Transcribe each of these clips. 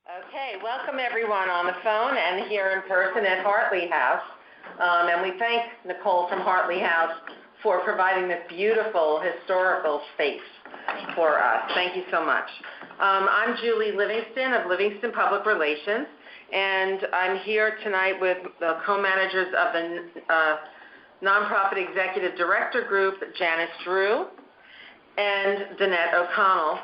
Okay, welcome everyone on the phone and here in person at Hartley House. And we thank Nicole from Hartley House for providing this beautiful historical space for us. Thank you so much. I'm Julie Livingston of Livingston Public Relations, and I'm here tonight with the co-managers of the Nonprofit Executive Director Group, Janice Drew and Danette O'Connell.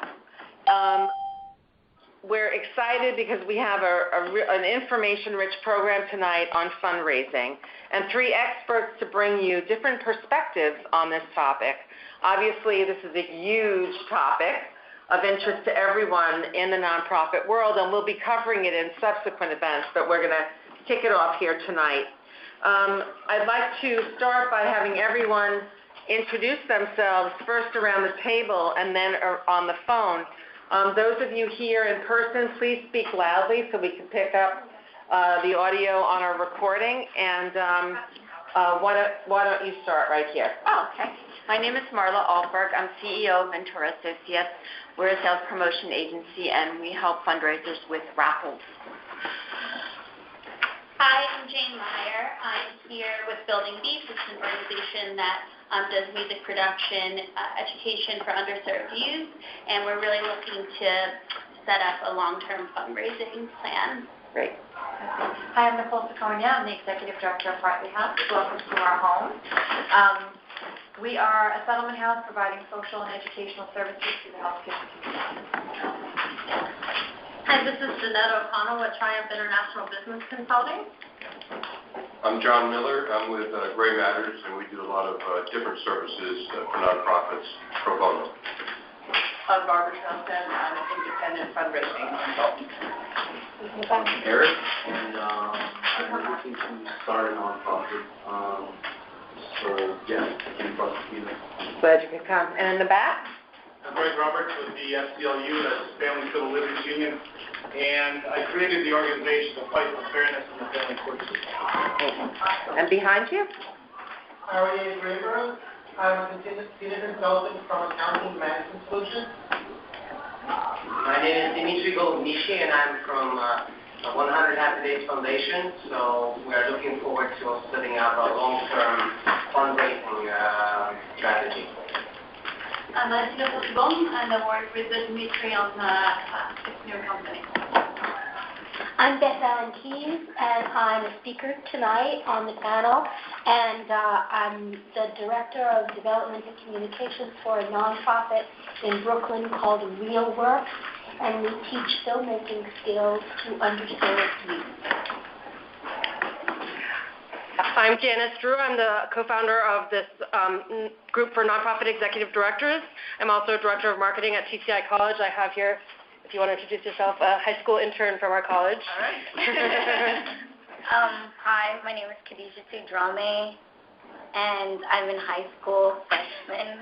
We're excited because we have an information-rich program tonight on fundraising and three experts to bring you different perspectives on this topic. Obviously, this is a huge topic of interest to everyone in the nonprofit world, and we'll be covering it in subsequent events, but we're going to kick it off here tonight. I'd like to start by having everyone introduce themselves first around the table and then on the phone. Those of you here in person, please speak loudly so we can pick up the audio on our recording. And why don't you start right here? Oh, okay. My name is Marla Alberg. I'm CEO of Ventura Associates. We're a sales promotion agency, and we help fundraisers with raffles. Hi, I'm Jane Meyer. I'm here with Building Beef. It's an organization that does music production, education for underserved youth, and we're really looking to set up a long-term fundraising plan. Great. Hi, I'm Nicole Saconia. I'm the Executive Director of Hartley House. Welcome to our home. We are a settlement house providing social and educational services to the healthcare community. Hi, this is Danette O'Connell with Triumph International Business Consulting. I'm John Miller. I'm with Gray Matters, and we do a lot of different services for nonprofits pro bono. I'm Barbara Trumpen. I'm an independent fundraising consultant. I'm Barrett, and I'm looking to start a nonprofit. Thank you for me. Glad you could come. And in the back? I'm Greg Roberts with the FCLU, that's Family Civil Liberties Union, and I created the organization to fight for fairness in the family court system. And behind you? Ariane Greenfield. I'm a senior consultant from Accounting Management Solutions. My name is Dimitri Goldnishi, and I'm from 100 Happy Days Foundation. So we are looking forward to setting up a long-term fundraising strategy. I'm Martina Possebon, and I work with Dimitri on his new company. I'm Beth Valentine, and I'm a speaker tonight on the panel, and I'm the Director of Development and Communications for a nonprofit in Brooklyn called Real Work, and we teach filmmaking skills to underserved youth. I'm Janice Drew. I'm the co-founder of this group for nonprofit executive directors. I'm also Director of Marketing at TCI College. I have here, if you want to introduce yourself, a high school intern from our college. All right. Hi, my name is Khadija Tudrame, and I'm in high school freshman.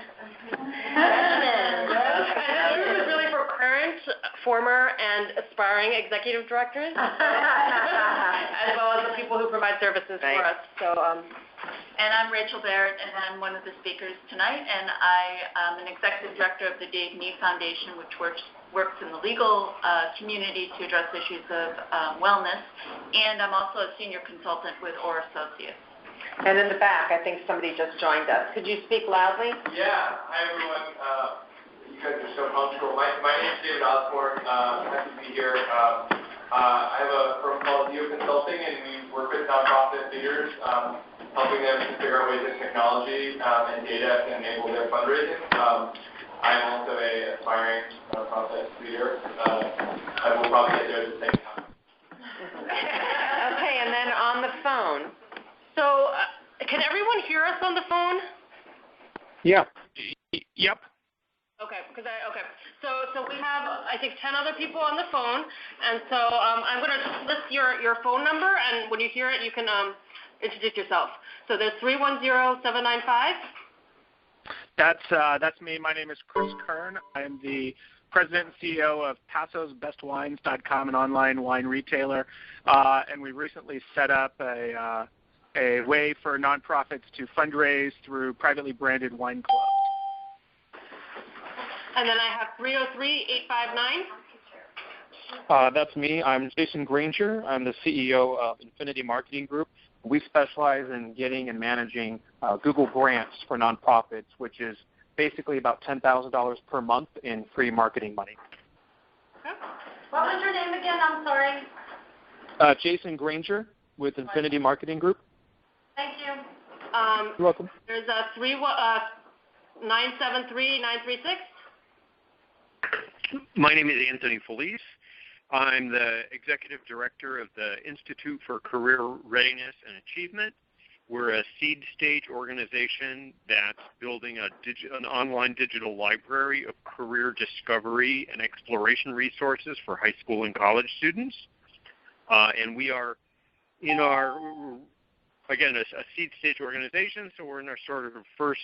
This is really for current, former, and aspiring executive directors, as well as the people who provide services for us. So, And I'm Rachel Barrett, and I'm one of the speakers tonight, and I am an executive director of the Dave Nee Foundation, which works in the legal community to address issues of wellness, and I'm also a senior consultant with Orr Associates. And in the back, I think somebody just joined us. Could you speak loudly? Yeah. Hi, everyone. You guys are so punctual. My name is David Osborne. Happy to be here. I have a firm called Neo Consulting, and we work with nonprofit leaders, helping them to figure out ways that technology and data can enable their fundraising. I'm also an aspiring nonprofit leader. I will probably get there at the same time. Okay, and then on the phone. So, can everyone hear us on the phone? Yeah. Yep. Okay, so we have, I think, 10 other people on the phone, and so I'm going to list your phone number, and when you hear it, you can introduce yourself. So there's 310-795. That's me. My name is Chris Kern. I am the president and CEO of PasosBestWines.com, an online wine retailer, and we recently set up a way for nonprofits to fundraise through privately branded wine clubs. And then I have 303-859. That's me. I'm Jason Granger. I'm the CEO of Infinity Marketing Group. We specialize in getting and managing Google grants for nonprofits, which is basically about $10,000 per month in free marketing money. What was your name again? I'm sorry. Jason Granger with Infinity Marketing Group. Thank you. You're welcome. There's 973-936. My name is Anthony Felice. I'm the Executive Director of the Institute for Career Readiness and Achievement. We're a seed stage organization that's building an online digital library of career discovery and exploration resources for high school and college students. And we are in our, again, a seed stage organization, so we're in our sort of first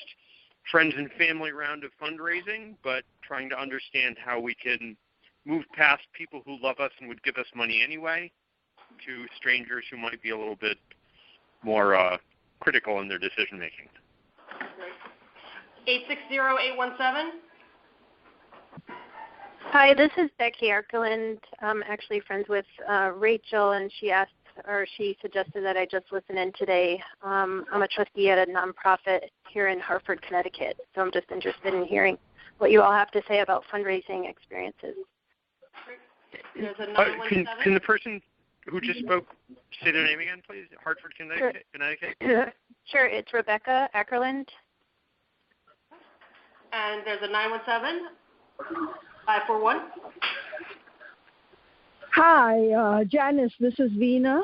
friends and family round of fundraising, but trying to understand how we can move past people who love us and would give us money anyway to strangers who might be a little bit more critical in their decision making. 860-817. Hi, this is Becky Arkeland. I'm actually friends with Rachel, and she suggested that I just listen in today. I'm a trustee at a nonprofit here in Hartford, Connecticut, so I'm just interested in hearing what you all have to say about fundraising experiences. There's a 917. Can the person who just spoke say their name again, please? Hartford, Connecticut? Sure, it's Rebecca Ackerland. And there's a 917-541. Hi, Janice, this is Veena.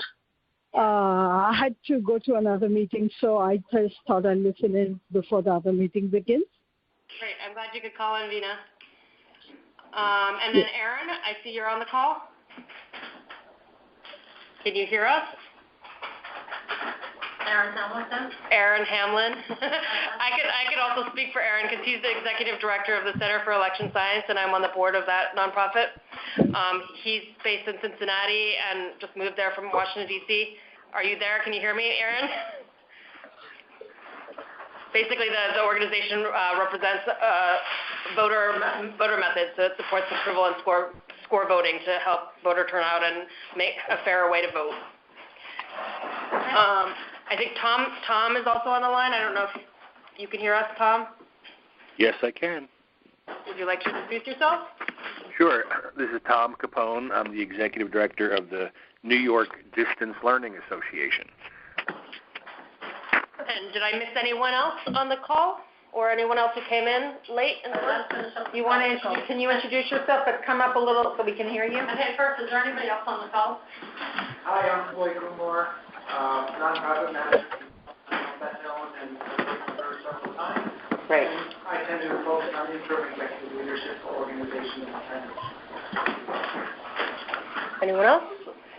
I had to go to another meeting, so I just thought I'd listen in before the other meeting begins. Great, I'm glad you could call in, Veena. And then Aaron, I see you're on the call. Can you hear us? Aaron Hamilton. Aaron Hamlin. I could also speak for Aaron because he's the executive director of the Center for Election Science, and I'm on the board of that nonprofit. He's based in Cincinnati and just moved there from Washington, D.C. Are you there? Can you hear me, Aaron? Basically, the organization represents voter methods. So it supports approval and score voting to help voter turnout and make a fairer way to vote. I think Tom is also on the line. I don't know if you can hear us, Tom. Yes, I can. Would you like to introduce yourself? Sure. This is Tom Capone. I'm the executive director of the New York Distance Learning Association. And did I miss anyone else on the call, or anyone else who came in late? You want to introduce? Can you introduce yourself, but come up a little so we can hear you? Okay, first, is there anybody else on the call? Hi, I'm Floyd Kumar, nonprofit manager. Beth and for several times. Great. And I tend to focus on interim executive leadership for organizations and centers. Anyone else?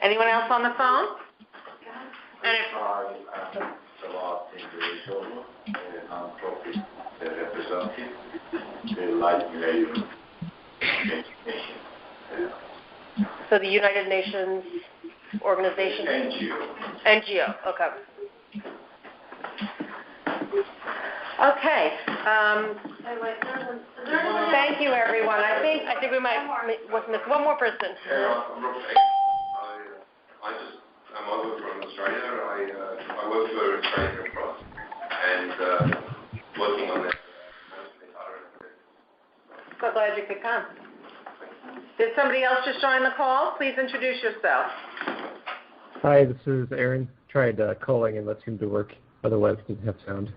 Anyone else on the phone? And if non-profit representative, the Light Millennium. So the United Nations organization? NGO, okay. Okay. Thank you, everyone. I think we might miss one more person. I'm over from Australia. I work for Australian Cross and working on that. So glad you could come. Did somebody else just join the call? Please introduce yourself. Hi, this is Aaron. Tried calling and that seemed to work. Otherwise, didn't have sound.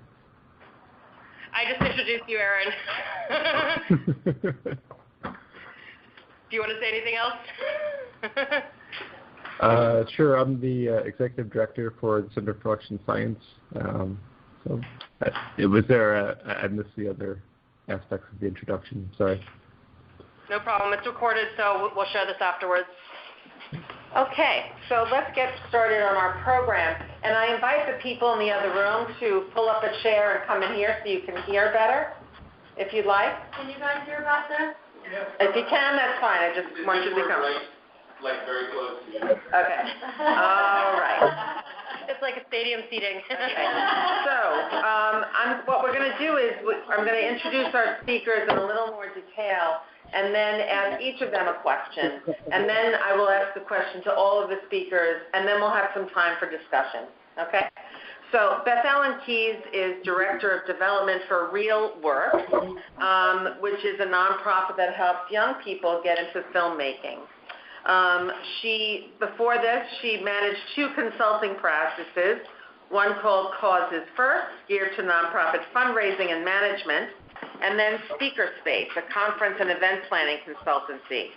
I just introduced you, Aaron. Do you want to say anything else? Sure. I'm the executive director for the Center for Election Science. So it was there. I missed the other aspects of the introduction. Sorry. No problem. It's recorded, so we'll share this afterwards. Okay, so let's get started on our program. And I invite the people in the other room to pull up a chair and come in here so you can hear better, if you'd like. Can you guys hear about this? If you can, that's fine. I just want you to become. Like very close to you. Okay. All right. It's like a stadium seating. So what we're going to do is I'm going to introduce our speakers in a little more detail, and then ask each of them a question. And then I will ask the question to all of the speakers, and then we'll have some time for discussion, okay? So Beth Ellen Keyes is Director of Development for Real Work, which is a nonprofit that helps young people get into filmmaking. Before this, she managed 2 consulting practices, one called Causes First, geared to nonprofit fundraising and management, and then Speaker Space, a conference and event planning consultancy.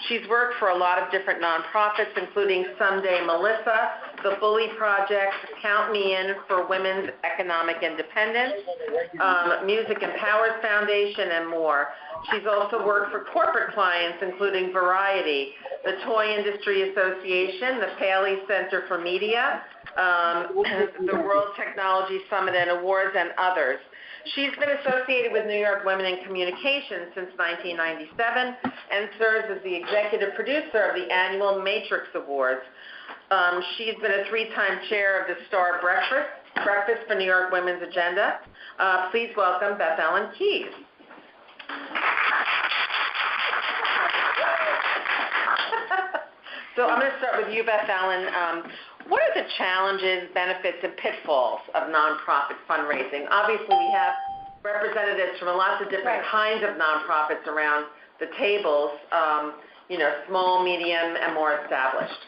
She's worked for a lot of different nonprofits, including Someday Melissa, the Bully Project, Count Me In for Women's Economic Independence, Music Empowers Foundation, and more. She's also worked for corporate clients, including Variety, the Toy Industry Association, the Paley Center for Media, the World Technology Summit and Awards, and others. She's been associated with New York Women in Communications since 1997 and serves as the executive producer of the annual Matrix Awards. She's been a 3-time chair of the Star Breakfast for New York Women's Agenda. Please welcome Beth Ellen Keyes. So I'm going to start with you, Beth Ellen. What are the challenges, benefits, and pitfalls of nonprofit fundraising? Obviously, we have representatives from lots of different kinds of nonprofits around the tables, small, medium, and more established.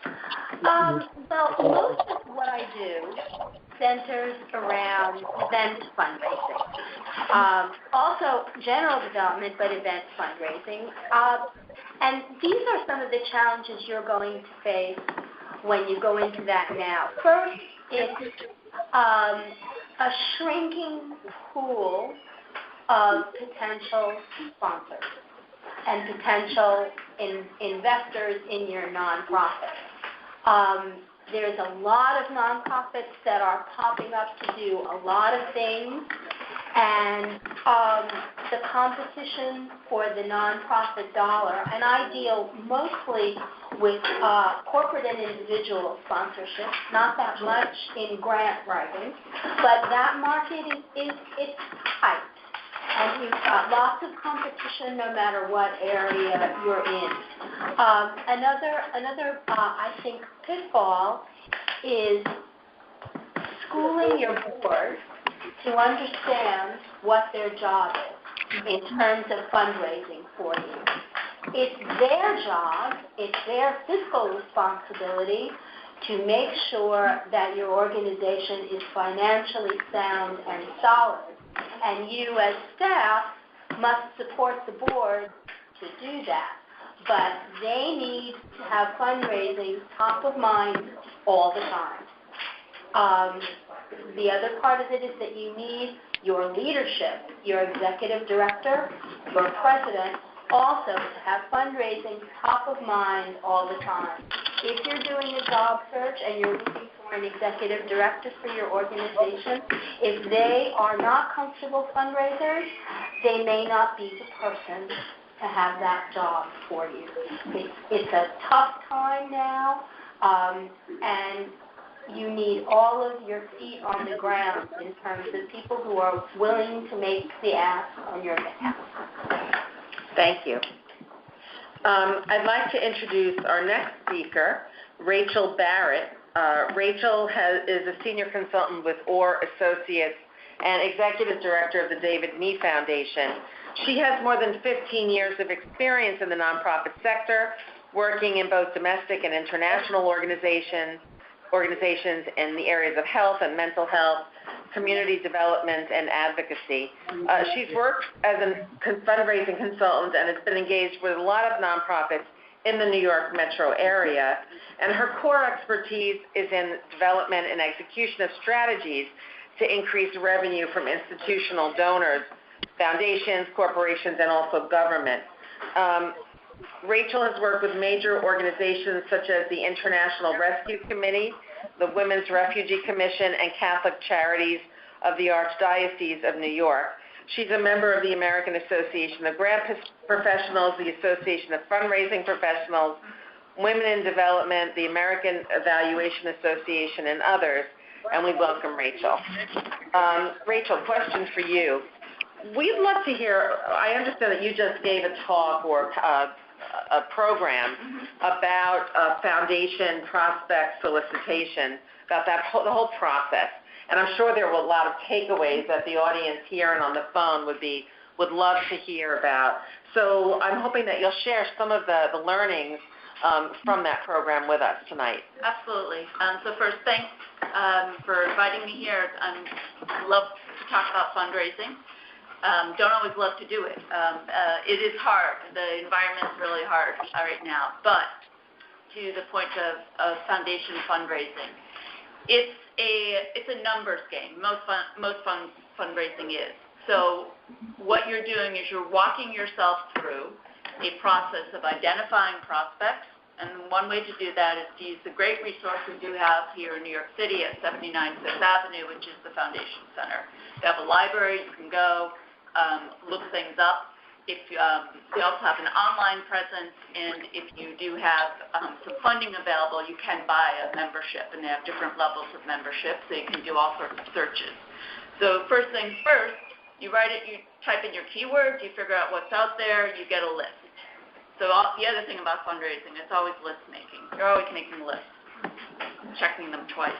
Well, most of what I do centers around event fundraising. Also general development, but event fundraising. And these are some of the challenges you're going to face when you go into that now. First, it's a shrinking pool of potential sponsors and potential investors in your nonprofit. There's a lot of nonprofits that are popping up to do a lot of things, and the competition for the nonprofit dollar, and I deal mostly with corporate and individual sponsorship, not that much in grant writing, but that market it's tight. And you've got lots of competition no matter what area you're in. Another I think, pitfall is schooling your board to understand what their job is in terms of fundraising for you. It's their job, it's their fiscal responsibility to make sure that your organization is financially sound and solid. And you as staff must support the board to do that. But they need to have fundraising top of mind all the time. The other part of it is that you need your leadership, your executive director, your president, also to have fundraising top of mind all the time. If you're doing a job search and you're looking for an executive director for your organization, if they are not comfortable fundraisers, they may not be the person to have that job for you. It's a tough time now, and you need all of your feet on the ground in terms of people who are willing to make the ask on your behalf. Thank you. I'd like to introduce our next speaker, Rachel Barrett. Rachel is a senior consultant with Orr Associates and executive director of the David Nee Foundation. She has more than 15 years of experience in the nonprofit sector, working in both domestic and international organizations in the areas of health and mental health, community development, and advocacy. She's worked as a fundraising consultant and has been engaged with a lot of nonprofits in the New York metro area. And her core expertise is in development and execution of strategies to increase revenue from institutional donors, foundations, corporations, and also government. Rachel has worked with major organizations such as the International Rescue Committee, the Women's Refugee Commission, and Catholic Charities of the Archdiocese of New York. She's a member of the American Association of Grant Professionals, the Association of Fundraising Professionals, Women in Development, the American Evaluation Association, and others. And we welcome Rachel. Rachel, question for you. we'd love to hear, I understand that you just gave a talk or a program about foundation prospect solicitation, about the whole process. And I'm sure there were a lot of takeaways that the audience here and on the phone would love to hear about. So I'm hoping that you'll share some of the learnings from that program with us tonight. Absolutely. So first, thanks for inviting me here. I love to talk about fundraising. Don't always love to do it. It is hard. The environment's really hard right now. But to the point of foundation fundraising, it's a numbers game. Most fundraising is. So what you're doing is you're walking yourself through a process of identifying prospects. And one way to do that is to use the great resource we do have here in New York City at 79 Fifth Avenue, which is the Foundation Center. You have a library, you can go, look things up. They also have an online presence, and if you do have some funding available, you can buy a membership, and they have different levels of membership, so you can do all sorts of searches. So first things first, you type in your keywords, you figure out what's out there, you get a list. So the other thing about fundraising, it's always list making. You're always making lists, checking them twice.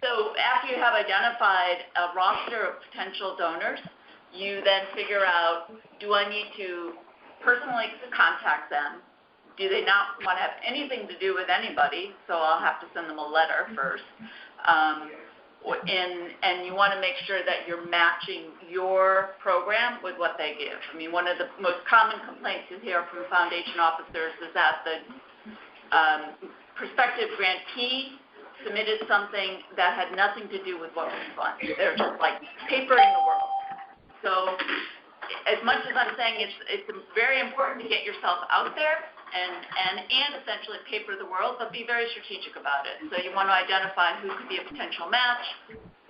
So after you have identified a roster of potential donors, you then figure out, do I need to personally contact them? Do they not want to have anything to do with anybody? So I'll have to send them a letter first. And you want to make sure that you're matching your program with what they give. I mean, one of the most common complaints you hear from foundation officers is that the prospective grantee submitted something that had nothing to do with what we fund. They're just like papering the world. So as much as I'm saying it's very important to get yourself out there and essentially paper the world, but be very strategic about it. So you want to identify who could be a potential match,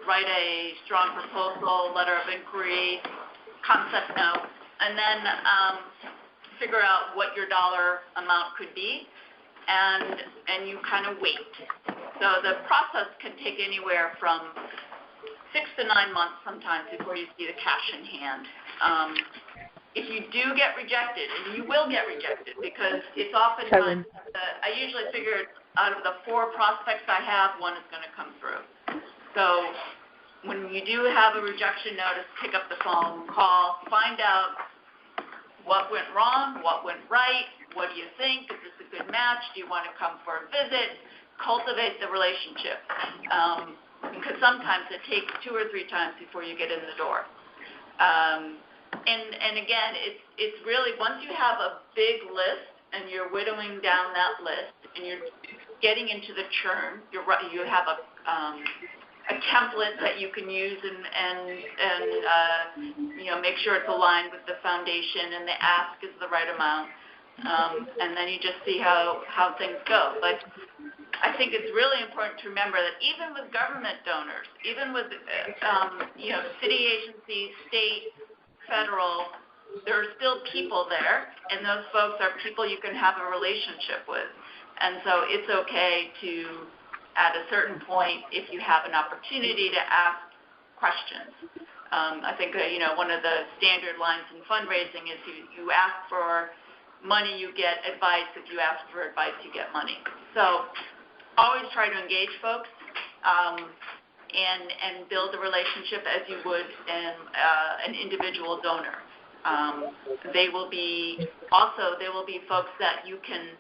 write a strong proposal, letter of inquiry, concept note, and then figure out what your dollar amount could be, and you kind of wait. So the process can take anywhere from 6 to 9 months sometimes before you see the cash in hand. If you do get rejected, and you will get rejected because it's oftentimes, I usually figure out of the 4 prospects I have, 1 is going to come through. So when you do have a rejection notice, pick up the phone, call, find out what went wrong, what went right, what do you think, is this a good match, do you want to come for a visit, cultivate the relationship. Because sometimes it takes 2 or 3 times before you get in the door. And again, it's really, once you have a big list and you're whittling down that list and you're getting into the churn, you have a template that you can use and make sure it's aligned with the foundation and the ask is the right amount. And then you just see how things go. But I think it's really important to remember that even with government donors, even with city agencies, state, federal, there are still people there, and those folks are people you can have a relationship with. And so it's okay to, at a certain point, if you have an opportunity to ask questions. I think one of the standard lines in fundraising is you ask for money, you get advice. If you ask for advice, you get money. So always try to engage folks and build a relationship as you would an individual donor. There will be folks that you can,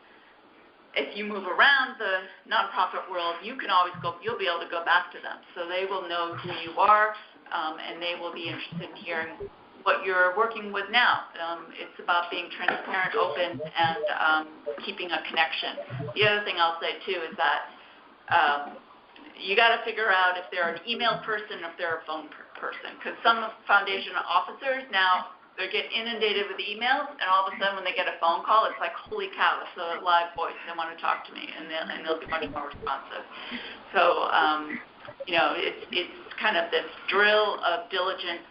if you move around the nonprofit world, you'll be able to go back to them. So they will know who you are, and they will be interested in hearing what you're working with now. It's about being transparent, open, and keeping a connection. The other thing I'll say, too, is that you got to figure out if they're an email person or if they're a phone person. Because some foundation officers now, they get inundated with emails, and all of a sudden when they get a phone call, it's like, holy cow, it's a live voice. They want to talk to me, and they'll be much more responsive. So, it's kind of this drill of diligence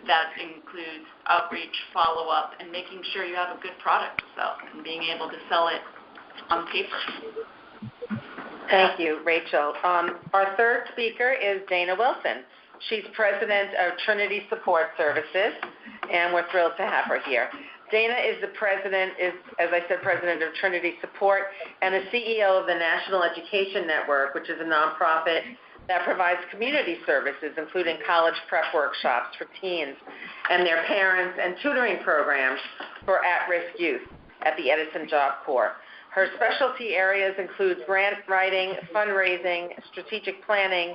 that includes outreach, follow-up, and making sure you have a good product to sell and being able to sell it on paper. Thank you, Rachel. Our third speaker is Dana Wilson. She's president of Trinity Support Services, and we're thrilled to have her here. Dana is as I said, president of Trinity Support and the CEO of the National Education Network, which is a nonprofit that provides community services, including college prep workshops for teens and their parents and tutoring programs for at-risk youth at the Edison Job Corps. Her specialty areas include grant writing, fundraising, strategic planning,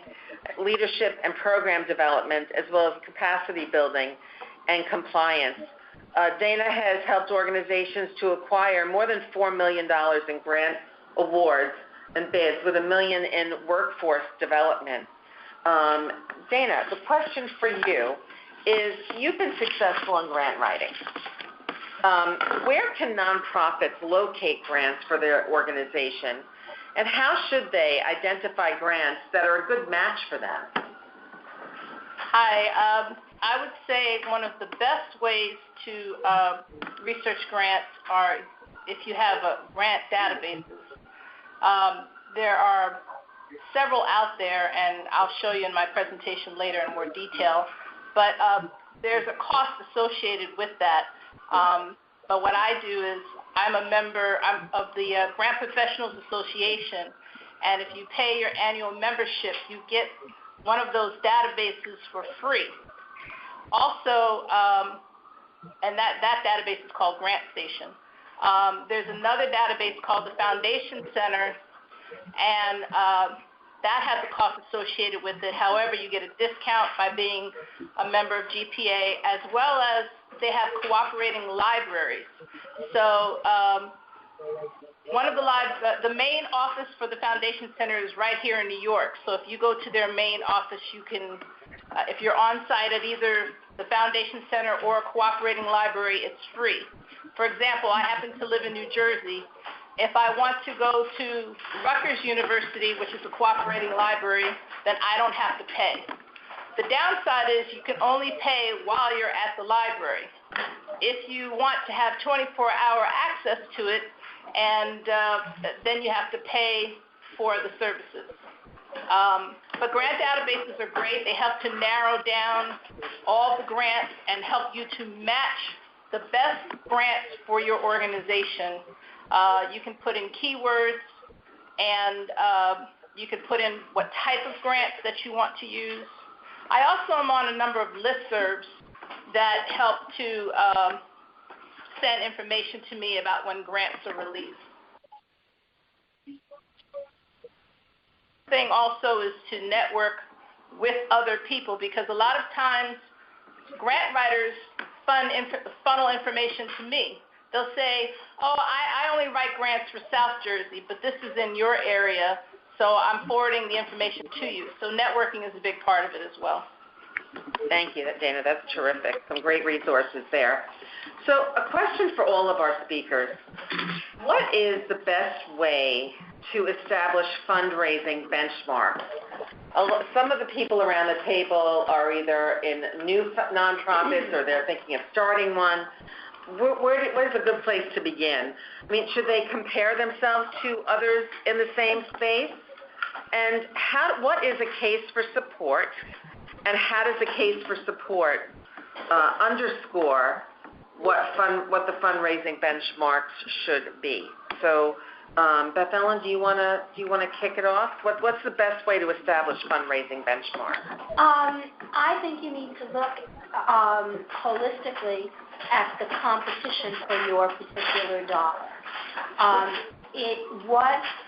leadership and program development, as well as capacity building and compliance. Dana has helped organizations to acquire more than $4 million in grant awards and bids, with $1 million in workforce development. Dana, the question for you is, you've been successful in grant writing. Where can nonprofits locate grants for their organization, and how should they identify grants that are a good match for them? Hi. I would say one of the best ways to research grants are if you have grant databases. There are several out there, and I'll show you in my presentation later in more detail, but there's a cost associated with that. But what I do is I'm a member of the Grant Professionals Association, and if you pay your annual membership, you get one of those databases for free. Also, and that database is called Grant Station. There's another database called the Foundation Center, and that has a cost associated with it. However, you get a discount by being a member of GPA, as well as they have cooperating libraries. So one of the main office for the Foundation Center is right here in New York. So if you go to their main office, you can, if you're on site at either the Foundation Center or a cooperating library, it's free. For example, I happen to live in New Jersey. If I want to go to Rutgers University, which is a cooperating library, then I don't have to pay. The downside is you can only pay while you're at the library. If you want to have 24-hour access to it, and then you have to pay for the services. But grant databases are great. They help to narrow down all the grants and help you to match the best grants for your organization. You can put in keywords, and you can put in what type of grants that you want to use. I also am on a number of listservs that help to send information to me about when grants are released. Thing also is to network with other people, because a lot of times grant writers funnel information to me. They'll say, oh, I only write grants for South Jersey, but this is in your area, so I'm forwarding the information to you. So networking is a big part of it as well. Thank you, Dana. That's terrific. Some great resources there. So a question for all of our speakers. What is the best way to establish fundraising benchmarks? Some of the people around the table are either in new nonprofits or they're thinking of starting one. Where's a good place to begin? I mean, should they compare themselves to others in the same space? And what is a case for support? And how does a case for support underscore what the fundraising benchmarks should be? So, Beth Ellen, do you want to kick it off? What's the best way to establish fundraising benchmarks? I think you need to look holistically at the competition for your particular dollar.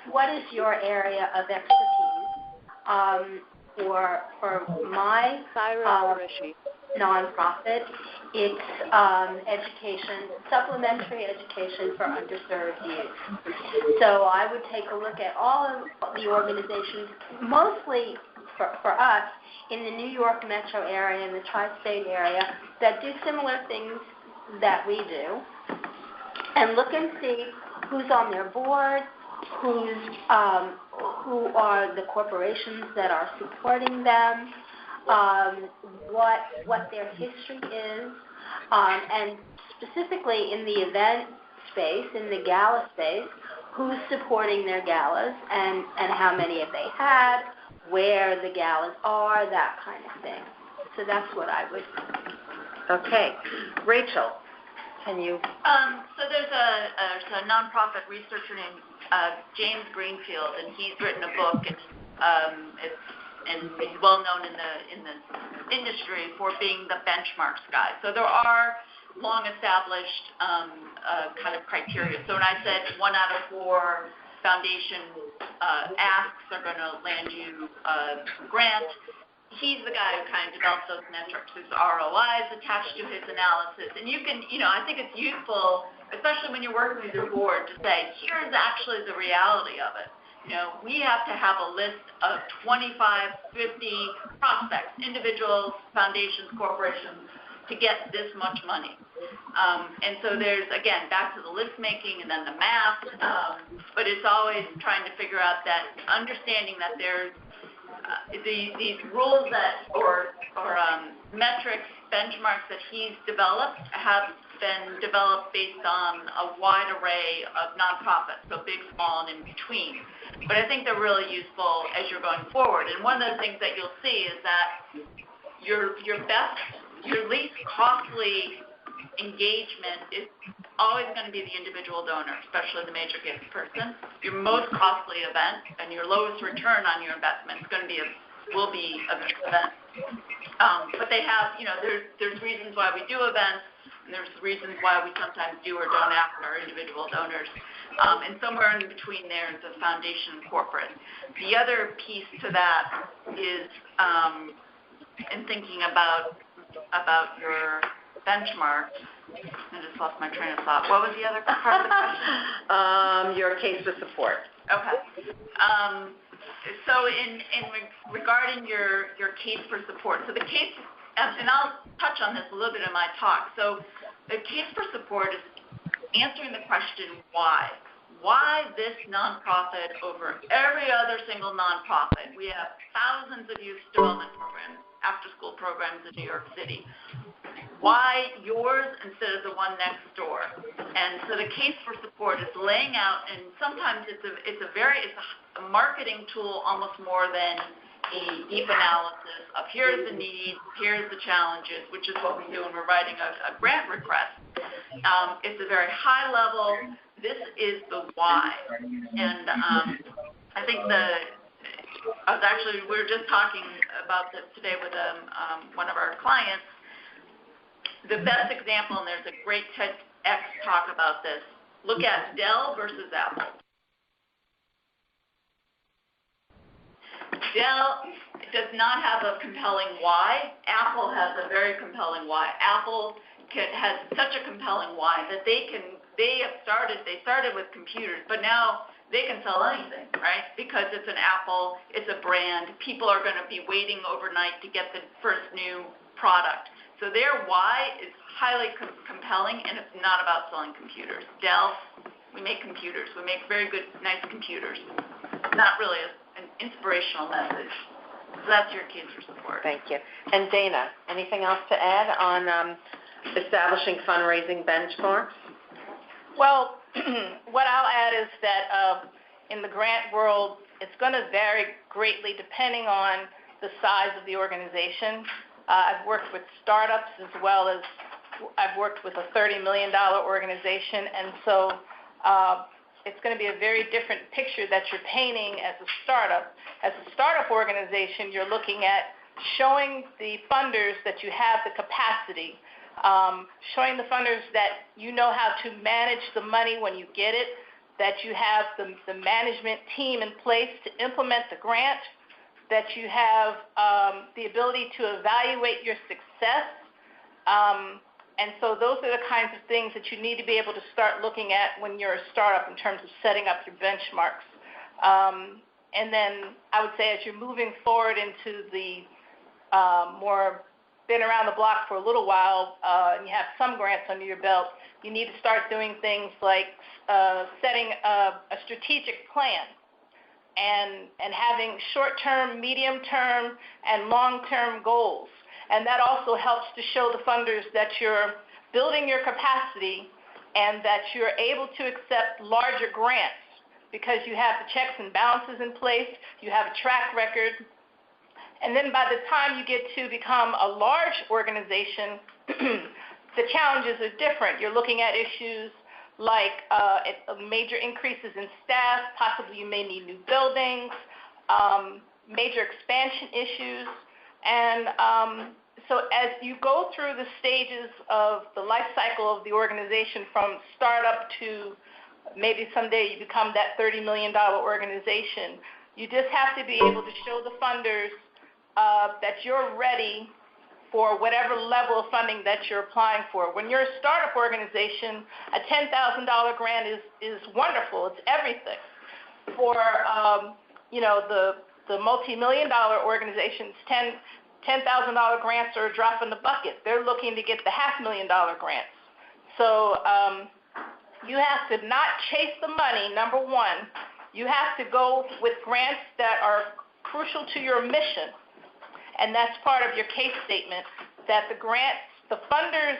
What is your area of expertise? For my nonprofit, it's education, supplementary education for underserved youth. So I would take a look at all of the organizations, mostly for us in the New York metro area and the tri-state area, that do similar things that we do, and look and see who's on their board, who are the corporations that are supporting them, what their history is, and specifically in the event space, in the gala space, who's supporting their galas and how many have they had, where the gallons are, that kind of thing. So that's what I would. Okay. Rachel, can you? So there's a nonprofit researcher named James Greenfield, and he's written a book, and he's well known in the industry for being the benchmarks guy. So there are long established kind of criteria. So when I said 1 out of 4 foundation asks are going to land you a grant, he's the guy who kind of develops those metrics. There's ROIs attached to his analysis. And you can, I think it's useful, especially when you're working with your board, to say, here's actually the reality of it. We have to have a list of 25, 50 prospects, individuals, foundations, corporations, to get this much money. And so there's, again, back to the list making and then the math, but it's always trying to figure out that, understanding that there's these rules that or metrics, benchmarks that he's developed have been developed based on a wide array of nonprofits, so big, small, and in between. But I think they're really useful as you're going forward. And one of the things that you'll see is that your least costly engagement is always going to be the individual donor, especially the major gift person. Your most costly event and your lowest return on your investment is going to be will be an event. But they have, there's reasons why we do events, and there's reasons why we sometimes do or don't ask our individual donors. And somewhere in between there is the foundation and corporate. The other piece to that is in thinking about your benchmark. I just lost my train of thought. What was the other part of the question? Your case for support. Okay. So regarding your case for support, so the case, and I'll touch on this a little bit in my talk. So the case for support is answering the question why. Why this nonprofit over every other single nonprofit? We have thousands of youth development programs, after-school programs in New York City. Why yours instead of the one next door? And so the case for support is laying out, and sometimes it's a marketing tool almost more than a deep analysis of here's the needs, here's the challenges, which is what we do when we're writing a grant request. It's a very high level. This is the why, and I think we were just talking about this today with one of our clients. The best example, and there's a great TEDx talk about this, look at Dell versus Apple. Dell does not have a compelling why. Apple has a very compelling why. Apple has such a compelling why that they started with computers, but now they can sell anything, right? Because it's an Apple, it's a brand. People are going to be waiting overnight to get the first new product. So their why is highly compelling, and it's not about selling computers. Dell, we make computers. We make very good, nice computers. Not really an inspirational message. So that's your case for support. Thank you. And Dana, anything else to add on establishing fundraising benchmarks? Well, what I'll add is that in the grant world, it's going to vary greatly depending on the size of the organization. I've worked with startups as well as I've worked with a $30 million organization, and so it's going to be a very different picture that you're painting as a startup. As a startup organization, you're looking at showing the funders that you have the capacity, showing the funders that you know how to manage the money when you get it, that you have the management team in place to implement the grant, that you have the ability to evaluate your success. And so those are the kinds of things that you need to be able to start looking at when you're a startup in terms of setting up your benchmarks. And then I would say as you're moving forward into the more been around the block for a little while and you have some grants under your belt, you need to start doing things like setting a strategic plan. And having short-term, medium-term, and long-term goals. And that also helps to show the funders that you're building your capacity and that you're able to accept larger grants because you have the checks and balances in place, you have a track record, and then by the time you get to become a large organization, the challenges are different. You're looking at issues like major increases in staff, possibly you may need new buildings, major expansion issues, and so as you go through the stages of the life cycle of the organization from startup to maybe someday you become that $30 million organization, you just have to be able to show the funders that you're ready for whatever level of funding that you're applying for. When you're a startup organization, a $10,000 grant is wonderful. It's everything. For the multi-million-dollar organizations, $10,000 grants are a drop in the bucket. They're looking to get the $500,000 grants. So you have to not chase the money, number one. You have to go with grants that are crucial to your mission. And that's part of your case statement, that the grants, the funders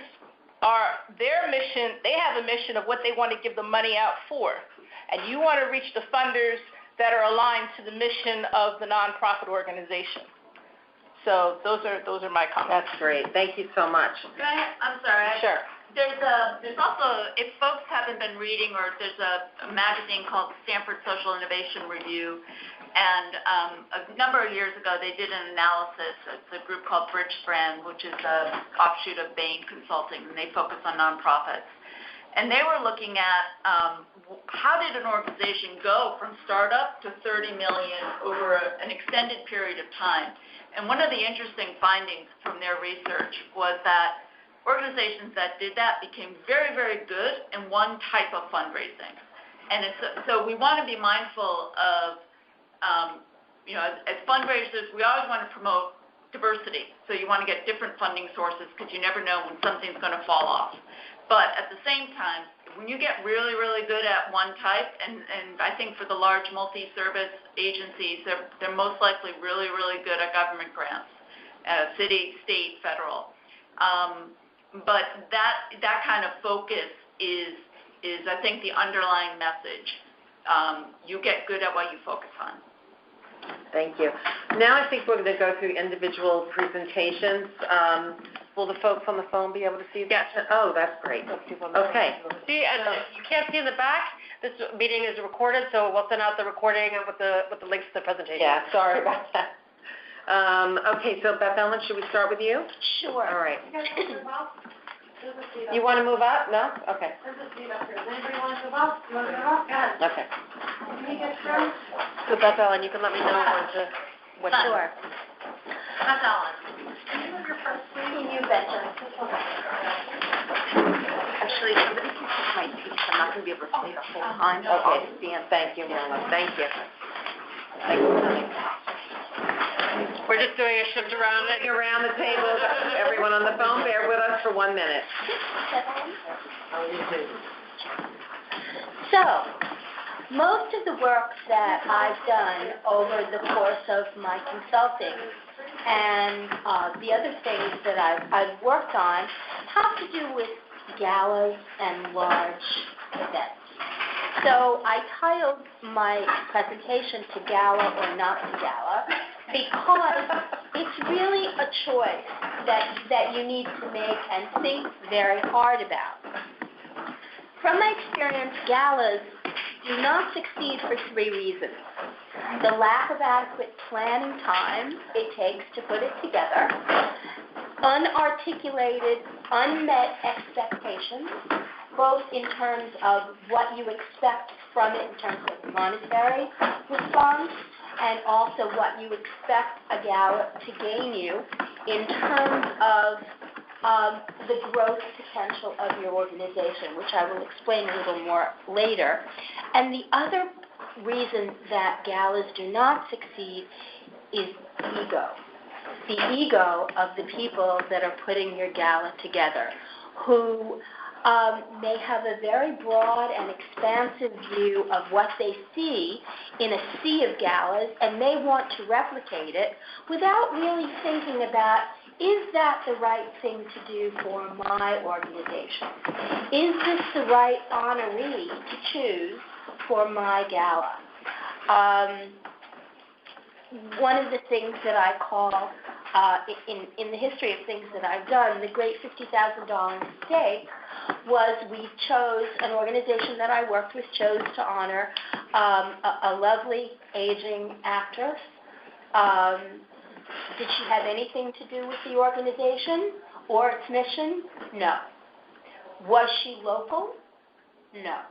their mission, they have a mission of what they want to give the money out for. And you want to reach the funders that are aligned to the mission of the nonprofit organization. So those are my comments. That's great. Thank you so much. I'm sorry. Sure. There's also, if folks haven't been reading, or there's a magazine called Stanford Social Innovation Review, and a number of years ago they did an analysis. It's a group called Bridgebrand, which is an offshoot of Bain Consulting, and they focus on nonprofits. And they were looking at how did an organization go from startup to 30 million over an extended period of time. And one of the interesting findings from their research was that organizations that did that became very, very good in one type of fundraising. And so we want to be mindful of, as fundraisers, we always want to promote diversity. So you want to get different funding sources because you never know when something's going to fall off. But at the same time, when you get really, really good at one type, and I think for the large multi-service agencies, they're most likely really, really good at government grants, city, state, federal. But that kind of focus is I think the underlying message. You get good at what you focus on. Thank you. Now I think we're going to go through individual presentations. Will the folks on the phone be able to see that? Yes. Oh, that's great. Okay. See, and you can't see in the back. This meeting is recorded, so we'll send out the recording with the links to the presentation. Yeah, sorry about that. Okay, so Beth Ellen, should we start with you? Sure. All right. You want to move up? No? Okay. There's a seat up here. Does anybody want to move up? You want to move up? Go ahead. Okay. Can you get through? So Beth Ellen, you can let me know when to. Sure. Beth Ellen. Can you move your first, please? You betcha. Actually, somebody can take my piece. I'm not going to be able to stay the whole time. Okay. Thank you, Marla. Thank you. Thank you. We're just doing a shift around the table. Everyone on the phone, bear with us for 1 minute. So, most of the work that I've done over the course of my consulting and the other things that I've worked on have to do with galas and large events. So I titled my presentation To Gala or Not to Gala because it's really a choice that you need to make and think very hard about. From my experience, galas do not succeed for 3 reasons. The lack of adequate planning time it takes to put it together, unarticulated, unmet expectations, both in terms of what you expect from it in terms of monetary response, and also what you expect a gala to gain you in terms of the growth potential of your organization, which I will explain a little more later. And the other reason that galas do not succeed is ego. The ego of the people that are putting your gala together, who may have a very broad and expansive view of what they see in a sea of galas and may want to replicate it without really thinking about, is that the right thing to do for my organization? Is this the right honoree to choose for my gala. One of the things that I call, in the history of things that I've done, the great $50,000 mistake was an organization that I worked with chose to honor a lovely aging actress. Did she have anything to do with the organization or its mission? No. Was she local? No.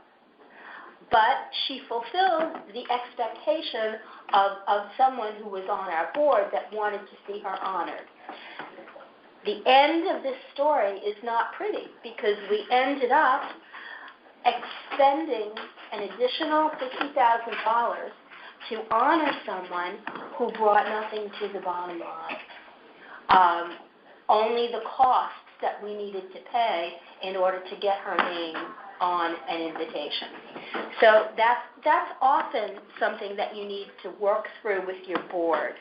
But she fulfilled the expectation of someone who was on our board that wanted to see her honored. The end of this story is not pretty because we ended up expending an additional $50,000 to honor someone who brought nothing to the bottom line. Only the costs that we needed to pay in order to get her name on an invitation. So that's often something that you need to work through with your board.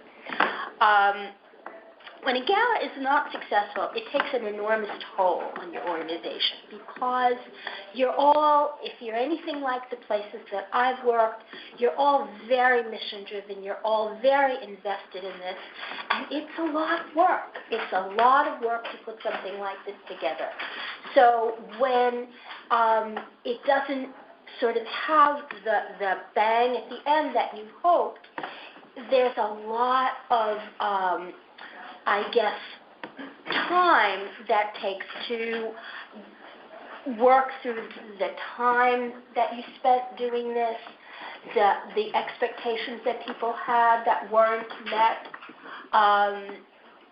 When a gala is not successful, it takes an enormous toll on your organization because you're all, if you're anything like the places that I've worked, you're all very mission-driven, you're all very invested in this, and it's a lot of work. It's a lot of work to put something like this together. So when it doesn't sort of have the bang at the end that you hoped, there's a lot of time that takes to work through the time that you spent doing this, the expectations that people had that weren't met,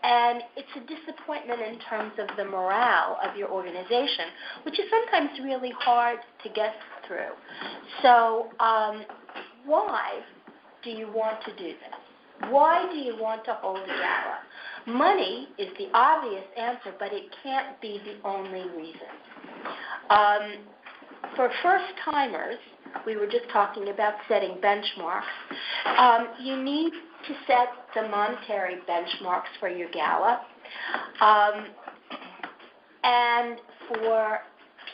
and it's a disappointment in terms of the morale of your organization, which is sometimes really hard to get through. So why do you want to do this? Why do you want to hold a gala? Money is the obvious answer, but it can't be the only reason. For first-timers, we were just talking about setting benchmarks. You need to set the monetary benchmarks for your gala. And for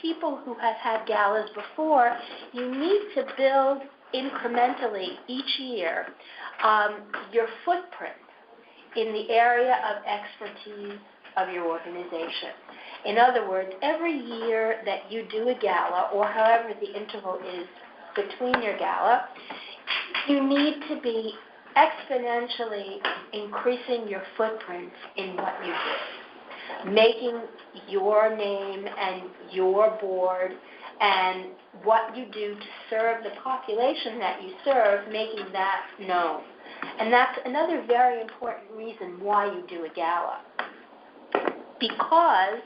people who have had galas before, you need to build incrementally each year your footprint in the area of expertise of your organization. In other words, every year that you do a gala, or however the interval is between your gala, you need to be exponentially increasing your footprint in what you do, making your name and your board and what you do to serve the population that you serve, making that known. And that's another very important reason why you do a gala. Because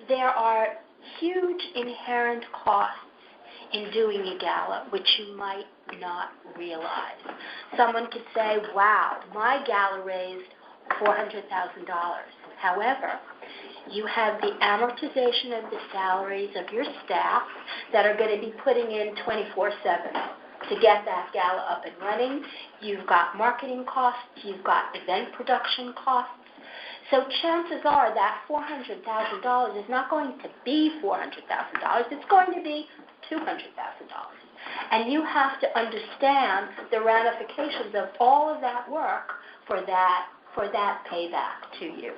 there are huge inherent costs in doing a gala, which you might not realize. Someone could say, wow, my gala raised $400,000. However, you have the amortization of the salaries of your staff that are going to be putting in 24/7 to get that gala up and running. You've got marketing costs. You've got event production costs. So chances are that $400,000 is not going to be $400,000. It's going to be $200,000. And you have to understand the ramifications of all of that work for that payback to you.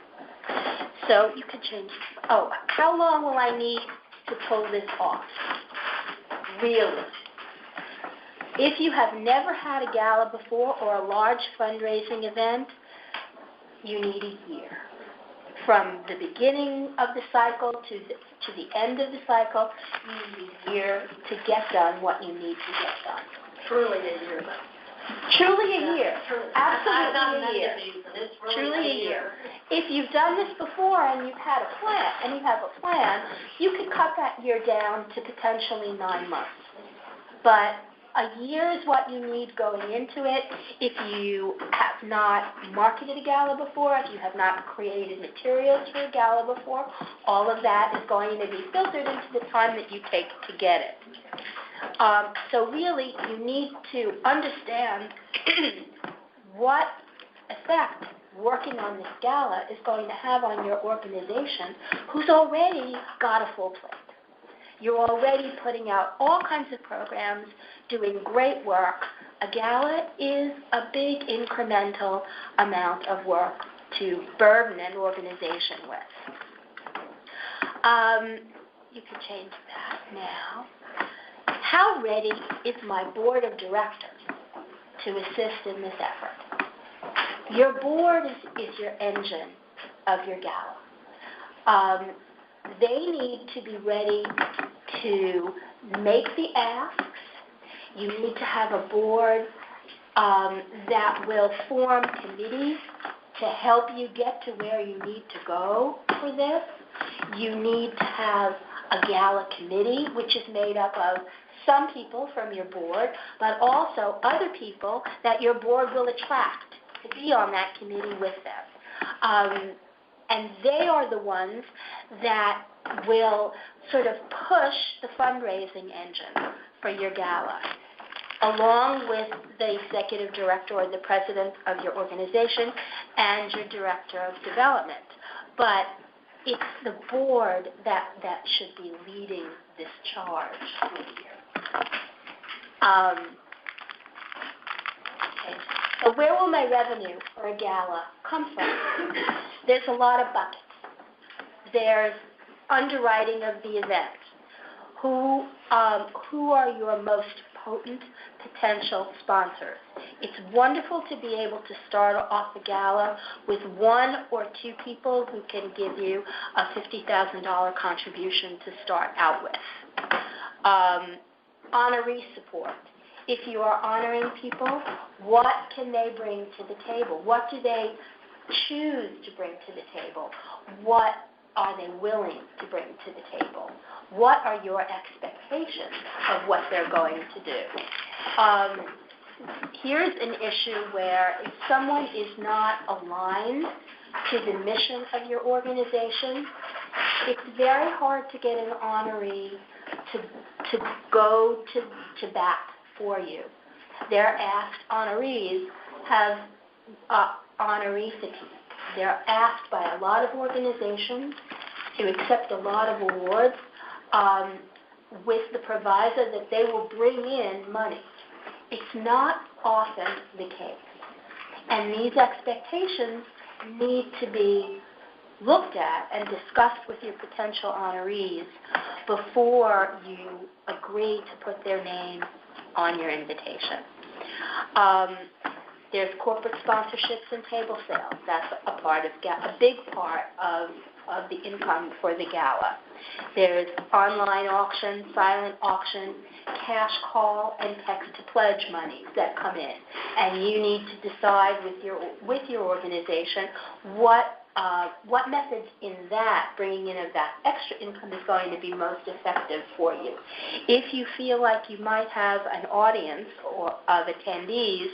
So you could change, how long will I need to pull this off? Really? If you have never had a gala before or a large fundraising event, you need a year. From the beginning of the cycle to the end of the cycle, you need a year to get done what you need to get done. Truly a year. Truly a year. Absolutely a year. Really Truly a year. If you've done this before and you've had a plan, and you have a plan, you could cut that year down to potentially 9 months. But a year is what you need going into it. If you have not marketed a gala before, if you have not created materials for a gala before, all of that is going to be filtered into the time that you take to get it. So really, you need to understand what effect working on this gala is going to have on your organization who's already got a full plate. You're already putting out all kinds of programs, doing great work. A gala is a big incremental amount of work to burden an organization with. You can change that now. How ready is my board of directors to assist in this effort? Your board is your engine of your gala. They need to be ready to make the asks. You need to have a board that will form committees to help you get to where you need to go for this. You need to have a gala committee, which is made up of some people from your board, but also other people that your board will attract to be on that committee with them. And they are the ones that will sort of push the fundraising engine for your gala, along with the executive director or the president of your organization and your director of development. But it's the board that should be leading this charge with you. Okay. So where will my revenue for a gala come from? There's a lot of buckets. There's underwriting of the event. Who are your most potent potential sponsors? It's wonderful to be able to start off a gala with one or two people who can give you a $50,000 contribution to start out with. Honoree support. If you are honoring people, what can they bring to the table? What do they choose to bring to the table? What are they willing to bring to the table? What are your expectations of what they're going to do? Here's an issue where if someone is not aligned to the mission of your organization, it's very hard to get an honoree to go to bat for you. Their asked honorees have honoree fatigue. They're asked by a lot of organizations to accept a lot of awards with the proviso that they will bring in money. It's not often the case. And these expectations need to be looked at and discussed with your potential honorees before you agree to put their name on your invitation. There's corporate sponsorships and table sales. That's a big part of the income for the gala. There's online auction, silent auction, cash call, and text-to-pledge monies that come in. And you need to decide with your organization what methods in that, bringing in of that extra income is going to be most effective for you. If you feel like you might have an audience of attendees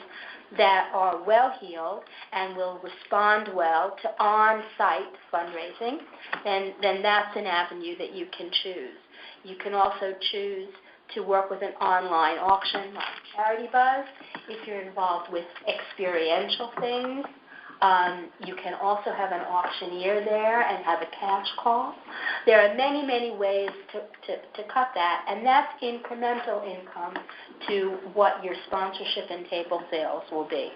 that are well-heeled and will respond well to on-site fundraising, then that's an avenue that you can choose. You can also choose to work with an online auction like Charity Buzz. If you're involved with experiential things, you can also have an auctioneer there and have a cash call. There are many, many ways to cut that, and that's incremental income to what your sponsorship and table sales will be.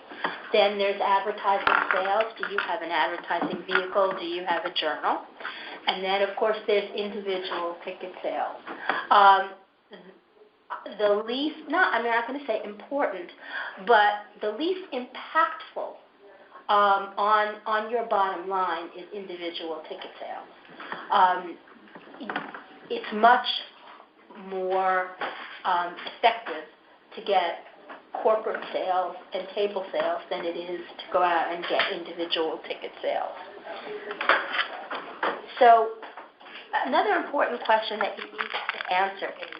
Then there's advertising sales. Do you have an advertising vehicle? Do you have a journal? And then, of course, there's individual ticket sales. The least, I'm not going to say important, but the least impactful on your bottom line is individual ticket sales. It's much more effective to get corporate sales and table sales than it is to go out and get individual ticket sales. So another important question that you need to answer is,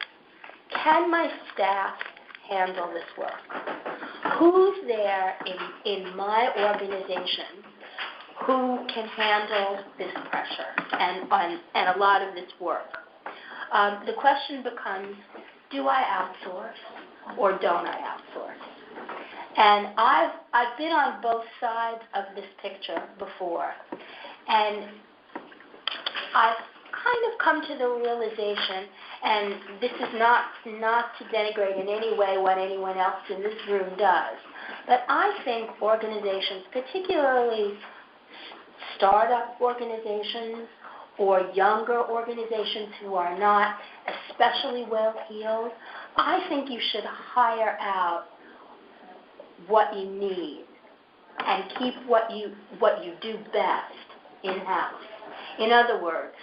can my staff handle this work? Who's there in my organization who can handle this pressure and a lot of this work? The question becomes, do I outsource or don't I outsource? And I've been on both sides of this picture before, and I've kind of come to the realization, and this is not to denigrate in any way what anyone else in this room does, but I think organizations, particularly startup organizations or younger organizations who are not especially well-heeled, I think you should hire out what you need and keep what you do best in-house. In other words,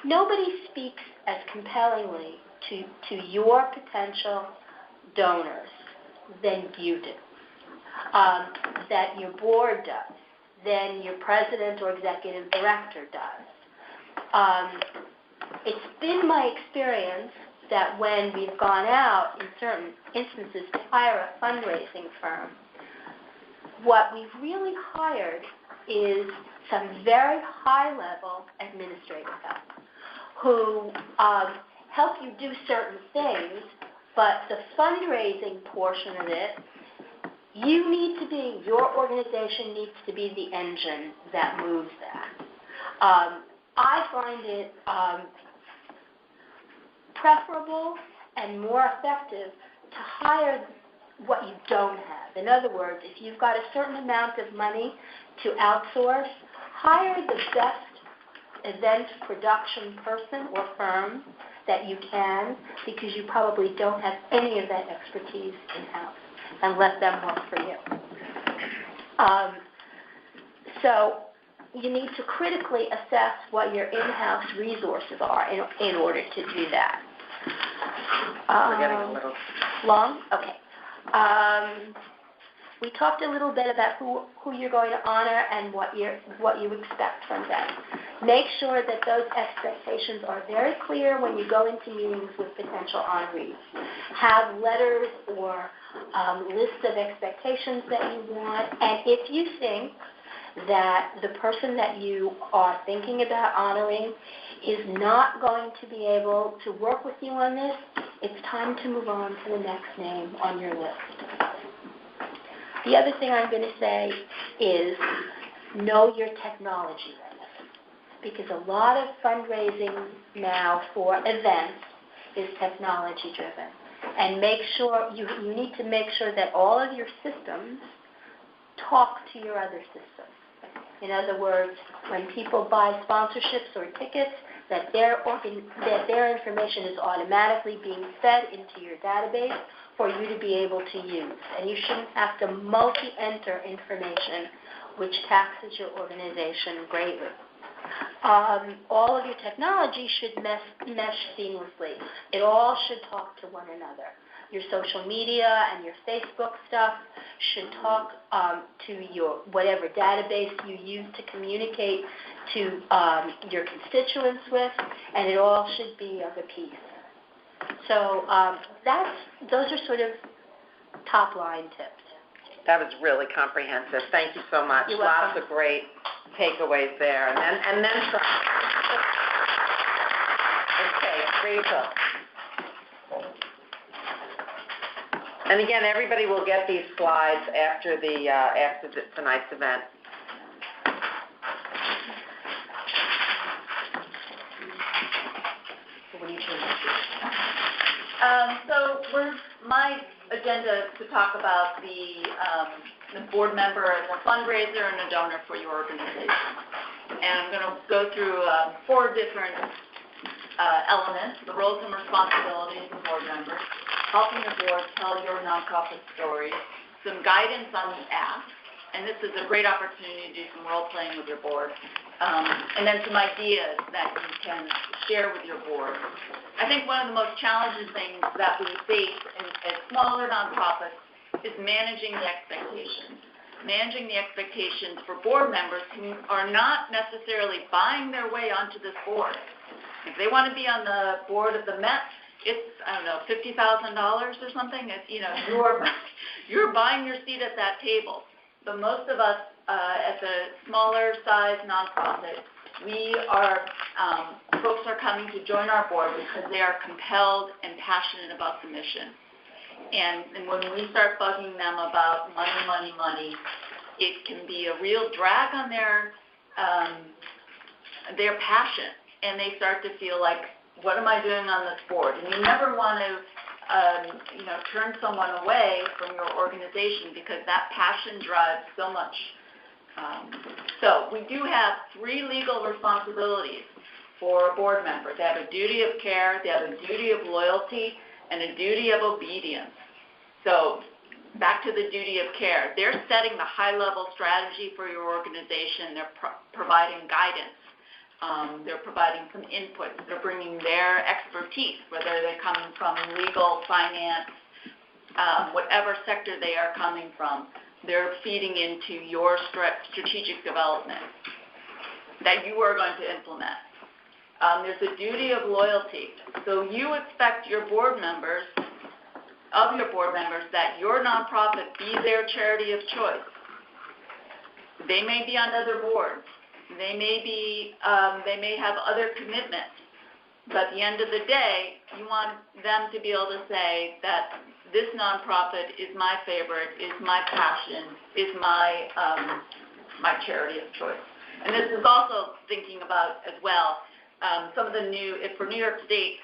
nobody speaks as compellingly to your potential donors than you do, that your board does, than your president or executive director does. It's been my experience that when we've gone out in certain instances to hire a fundraising firm, what we've really hired is some very high-level administrative help who help you do certain things, but the fundraising portion of it, your organization needs to be the engine that moves that. I find it preferable and more effective to hire what you don't have. In other words, if you've got a certain amount of money to outsource, hire the best event production person or firm that you can, because you probably don't have any of that expertise in-house, and let them work for you. So you need to critically assess what your in-house resources are in order to do that. We're getting a little long? Okay. We talked a little bit about who you're going to honor and what you expect from them. Make sure that those expectations are very clear when you go into meetings with potential honorees. Have letters or lists of expectations that you want, and if you think that the person that you are thinking about honoring is not going to be able to work with you on this, it's time to move on to the next name on your list. The other thing I'm going to say is know your technology limits, because a lot of fundraising now for events is technology driven. And make sure you need to make sure that all of your systems talk to your other systems. In other words, when people buy sponsorships or tickets, that their information is automatically being fed into your database for you to be able to use. And you shouldn't have to multi-enter information, which taxes your organization greatly. All of your technology should mesh seamlessly. It all should talk to one another. Your social media and your Facebook stuff should talk to your whatever database you use to communicate to your constituents with, and it all should be of a piece. So those are sort of top-line tips. That was really comprehensive. Thank you so much. You're Lots welcome. of great takeaways there. And then some. Okay, Rachel. And again, everybody will get these slides after tonight's event. So my agenda is to talk about the board member as a fundraiser and a donor for your organization. And I'm going to go through 4 different elements: the roles and responsibilities of board members, helping the board tell your nonprofit story, some guidance on the ask, and this is a great opportunity to do some role-playing with your board, and then some ideas that you can share with your board. I think one of the most challenging things that we face as smaller nonprofits is managing the expectations. Managing the expectations for board members who are not necessarily buying their way onto this board. If they want to be on the board of the Met, it's, I don't know, $50,000 or something. It's, you're buying your seat at that table. But most of us at the smaller size nonprofit, folks are coming to join our board because they are compelled and passionate about the mission. And when we start bugging them about money, it can be a real drag on their passion. and they start to feel like, what am I doing on this board? And you never want to turn someone away from your organization because that passion drives so much. So we do have 3 legal responsibilities for a board member. They have a duty of care, they have a duty of loyalty, and a duty of obedience. So back to the duty of care. They're setting the high-level strategy for your organization. They're providing guidance. They're providing some input. They're bringing their expertise, whether they're coming from legal, finance, whatever sector they are coming from. They're feeding into your strategic development that you are going to implement. There's a duty of loyalty. So you expect your board members, that your nonprofit be their charity of choice. They may be on other boards. They may have other commitments. But at the end of the day, you want them to be able to say that this nonprofit is my favorite, is my passion, is my charity of choice. And this is also thinking about as well some of the for New York State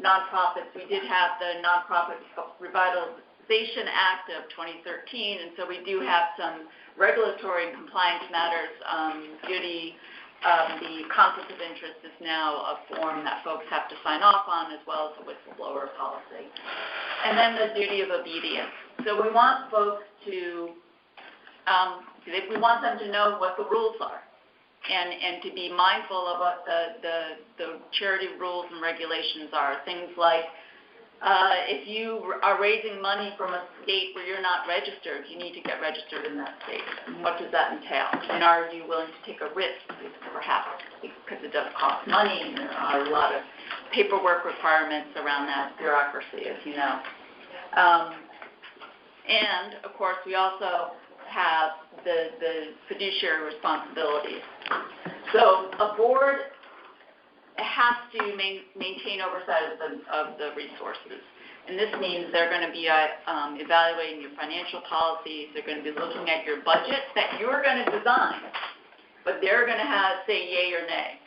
nonprofits, we did have the Nonprofit Revitalization Act of 2013, and so we do have some regulatory and compliance matters. The conflict of interest is now a form that folks have to sign off on, as well as a whistleblower policy. And then the duty of obedience. So we want folks to, we want them to know what the rules are, and to be mindful of what the charity rules and regulations are. Things like if you are raising money from a state where you're not registered, you need to get registered in that state. And what does that entail? And are you willing to take a risk, perhaps because it does cost money, and there are a lot of paperwork requirements around that bureaucracy, as you know. And, of course, we also have the fiduciary responsibilities. So a board has to maintain oversight of the resources. And this means they're going to be evaluating your financial policies. They're going to be looking at your budget that you're going to design, but they're going to say yay or nay.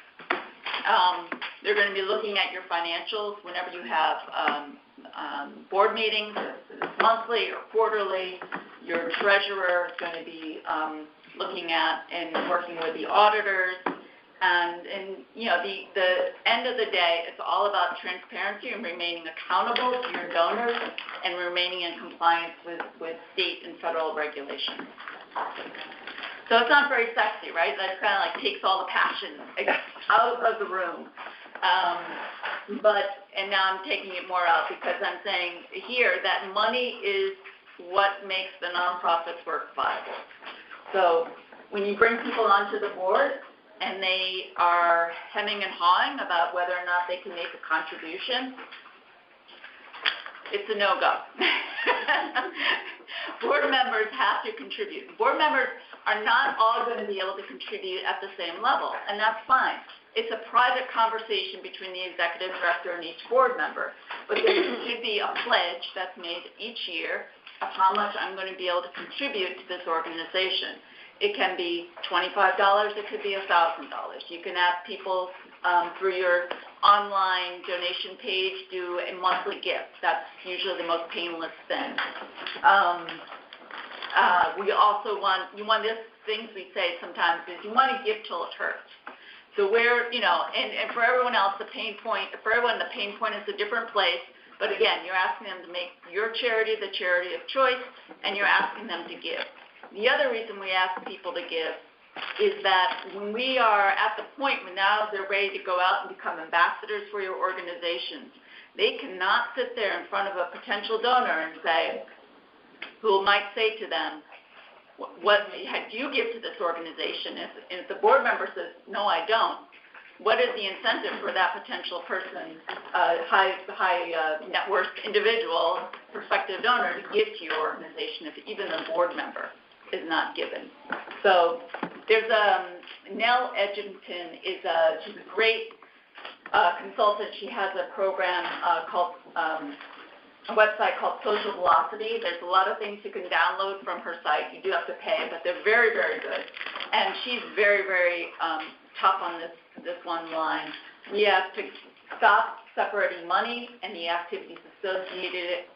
They're going to be looking at your financials whenever you have board meetings, monthly or quarterly. Your treasurer is going to be looking at and working with the auditors. And the end of the day, it's all about transparency and remaining accountable to your donors and remaining in compliance with state and federal regulations. So it's not very sexy, right? That kind of takes all the passion out of the room. And now I'm taking it more out because I'm saying here that money is what makes the nonprofits work viable. So when you bring people onto the board, and they are hemming and hawing about whether or not they can make a contribution, it's a no-go. Board members have to contribute. Board members are not all going to be able to contribute at the same level, and that's fine. It's a private conversation between the executive director and each board member, but there should be a pledge that's made each year of how much I'm going to be able to contribute to this organization. It can be $25, it could be $1,000. You can have people through your online donation page do a monthly gift. That's usually the most painless thing. We also things we say sometimes is you want to give till it hurts. So and for everyone else, the pain point is a different place. But again, you're asking them to make your charity the charity of choice, and you're asking them to give. The other reason we ask people to give is that when we are at the point when now they're ready to go out and become ambassadors for your organizations, they cannot sit there in front of a potential donor and who might say to them, what do you give to this organization? If the board member says, no, I don't, what is the incentive for that potential person, high net worth individual, prospective donor, to give to your organization if even the board member is not given? So there's Nell Edgington she's a great consultant. She has a program a website called Social Velocity. There's a lot of things you can download from her site. You do have to pay, but they're very, very good. And she's very, very tough on this one line. We have to stop separating money and the activities associated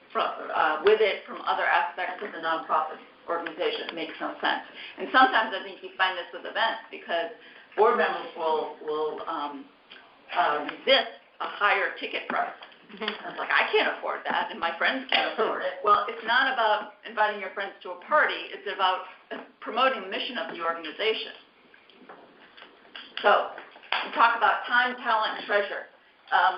with it from other aspects of the nonprofit organization. It makes no sense. And sometimes I think you find this with events because board members will resist a higher ticket price. I was like, I can't afford that, and my friends can't afford it. Well, it's not about inviting your friends to a party. It's about promoting the mission of the organization. So we talk about time, talent, and treasure.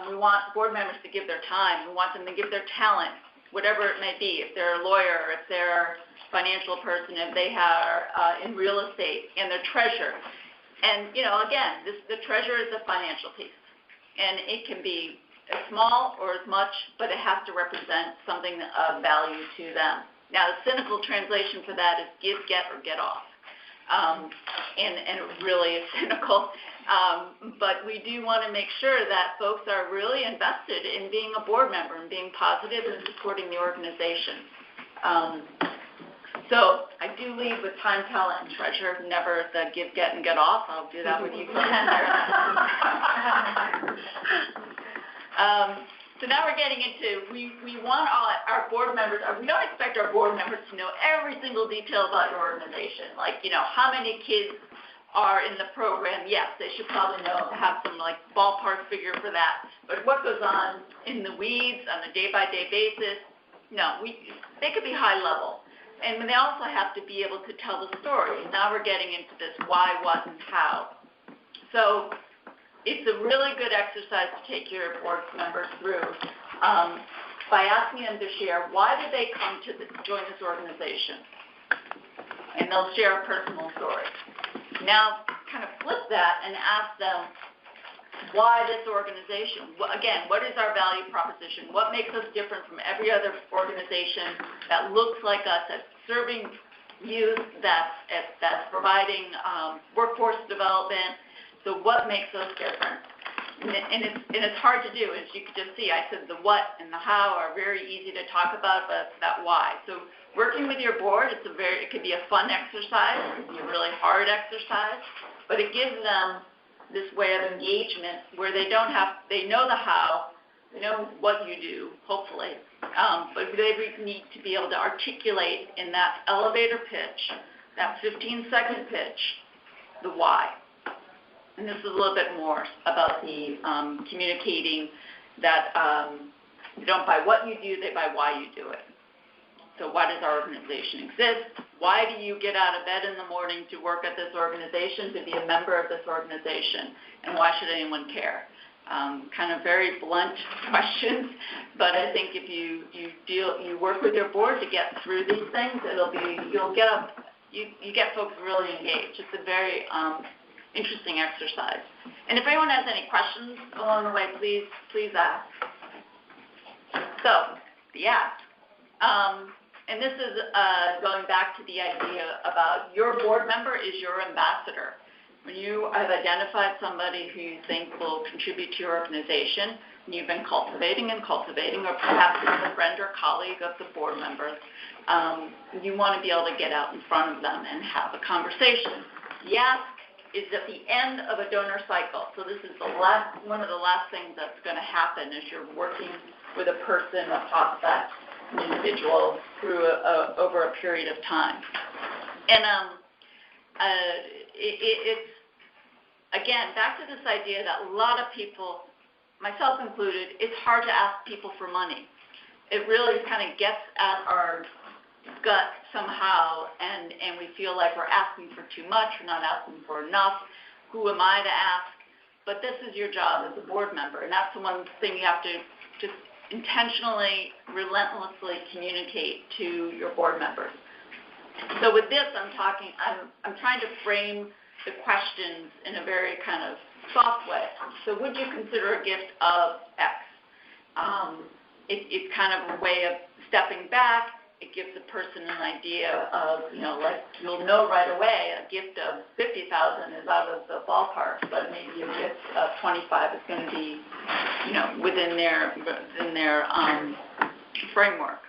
We want board members to give their time. We want them to give their talent, whatever it may be, if they're a lawyer, if they're a financial person, if they are in real estate, and their treasure. And, again, the treasure is the financial piece. And it can be as small or as much, but it has to represent something of value to them. Now, the cynical translation for that is give, get, or get off. And it really is cynical. But we do want to make sure that folks are really invested in being a board member and being positive and supporting the organization. So I do lead with time, talent, and treasure, never the give, get, and get off. I'll do that with you. So now we're getting into, we want our board members, we don't expect our board members to know every single detail about your organization. Like, how many kids are in the program? Yes, they should probably have some ballpark figure for that. But what goes on in the weeds on a day-by-day basis? No, they could be high level. And they also have to be able to tell the story. Now we're getting into this why, what, and how. So it's a really good exercise to take your board members through by asking them to share why did they come to join this organization. And they'll share a personal story. Now kind of flip that and ask them why this organization. Again, what is our value proposition? What makes us different from every other organization that looks like us, that's serving youth, that's providing workforce development? So what makes us different? And it's hard to do. As you could just see, I said the what and the how are very easy to talk about, but that why. So working with your board, it could be a fun exercise. It could be a really hard exercise, but it gives them this way of engagement where they know the how, they know what you do, hopefully, but they need to be able to articulate in that elevator pitch, that 15-second pitch, the why. And this is a little bit more about the communicating that they don't buy what you do, they buy why you do it. So why does our organization exist? Why do you get out of bed in the morning to work at this organization, to be a member of this organization? And why should anyone care? Kind of very blunt questions, but I think if you work with your board to get through these things, you get folks really engaged. It's a very interesting exercise. And if anyone has any questions along the way, please ask. So the ask. And this is going back to the idea about your board member is your ambassador. When you have identified somebody who you think will contribute to your organization, and you've been cultivating, or perhaps it's a friend or colleague of the board member, you want to be able to get out in front of them and have a conversation. The ask is at the end of a donor cycle. So this is one of the last things that's going to happen as you're working with a person, a prospect, an individual through over a period of time. And it's, again, back to this idea that a lot of people, myself included, it's hard to ask people for money. It really kind of gets at our gut somehow, and we feel like we're asking for too much, we're not asking for enough. Who am I to ask? But this is your job as a board member, and that's the one thing you have to just intentionally, relentlessly communicate to your board members. So with this, I'm trying to frame the questions in a very kind of soft way. So would you consider a gift of X? It's kind of a way of stepping back. It gives the person an idea of, you'll know right away, a gift of $50,000 is out of the ballpark, but maybe a gift of $25 is going to be, within their framework.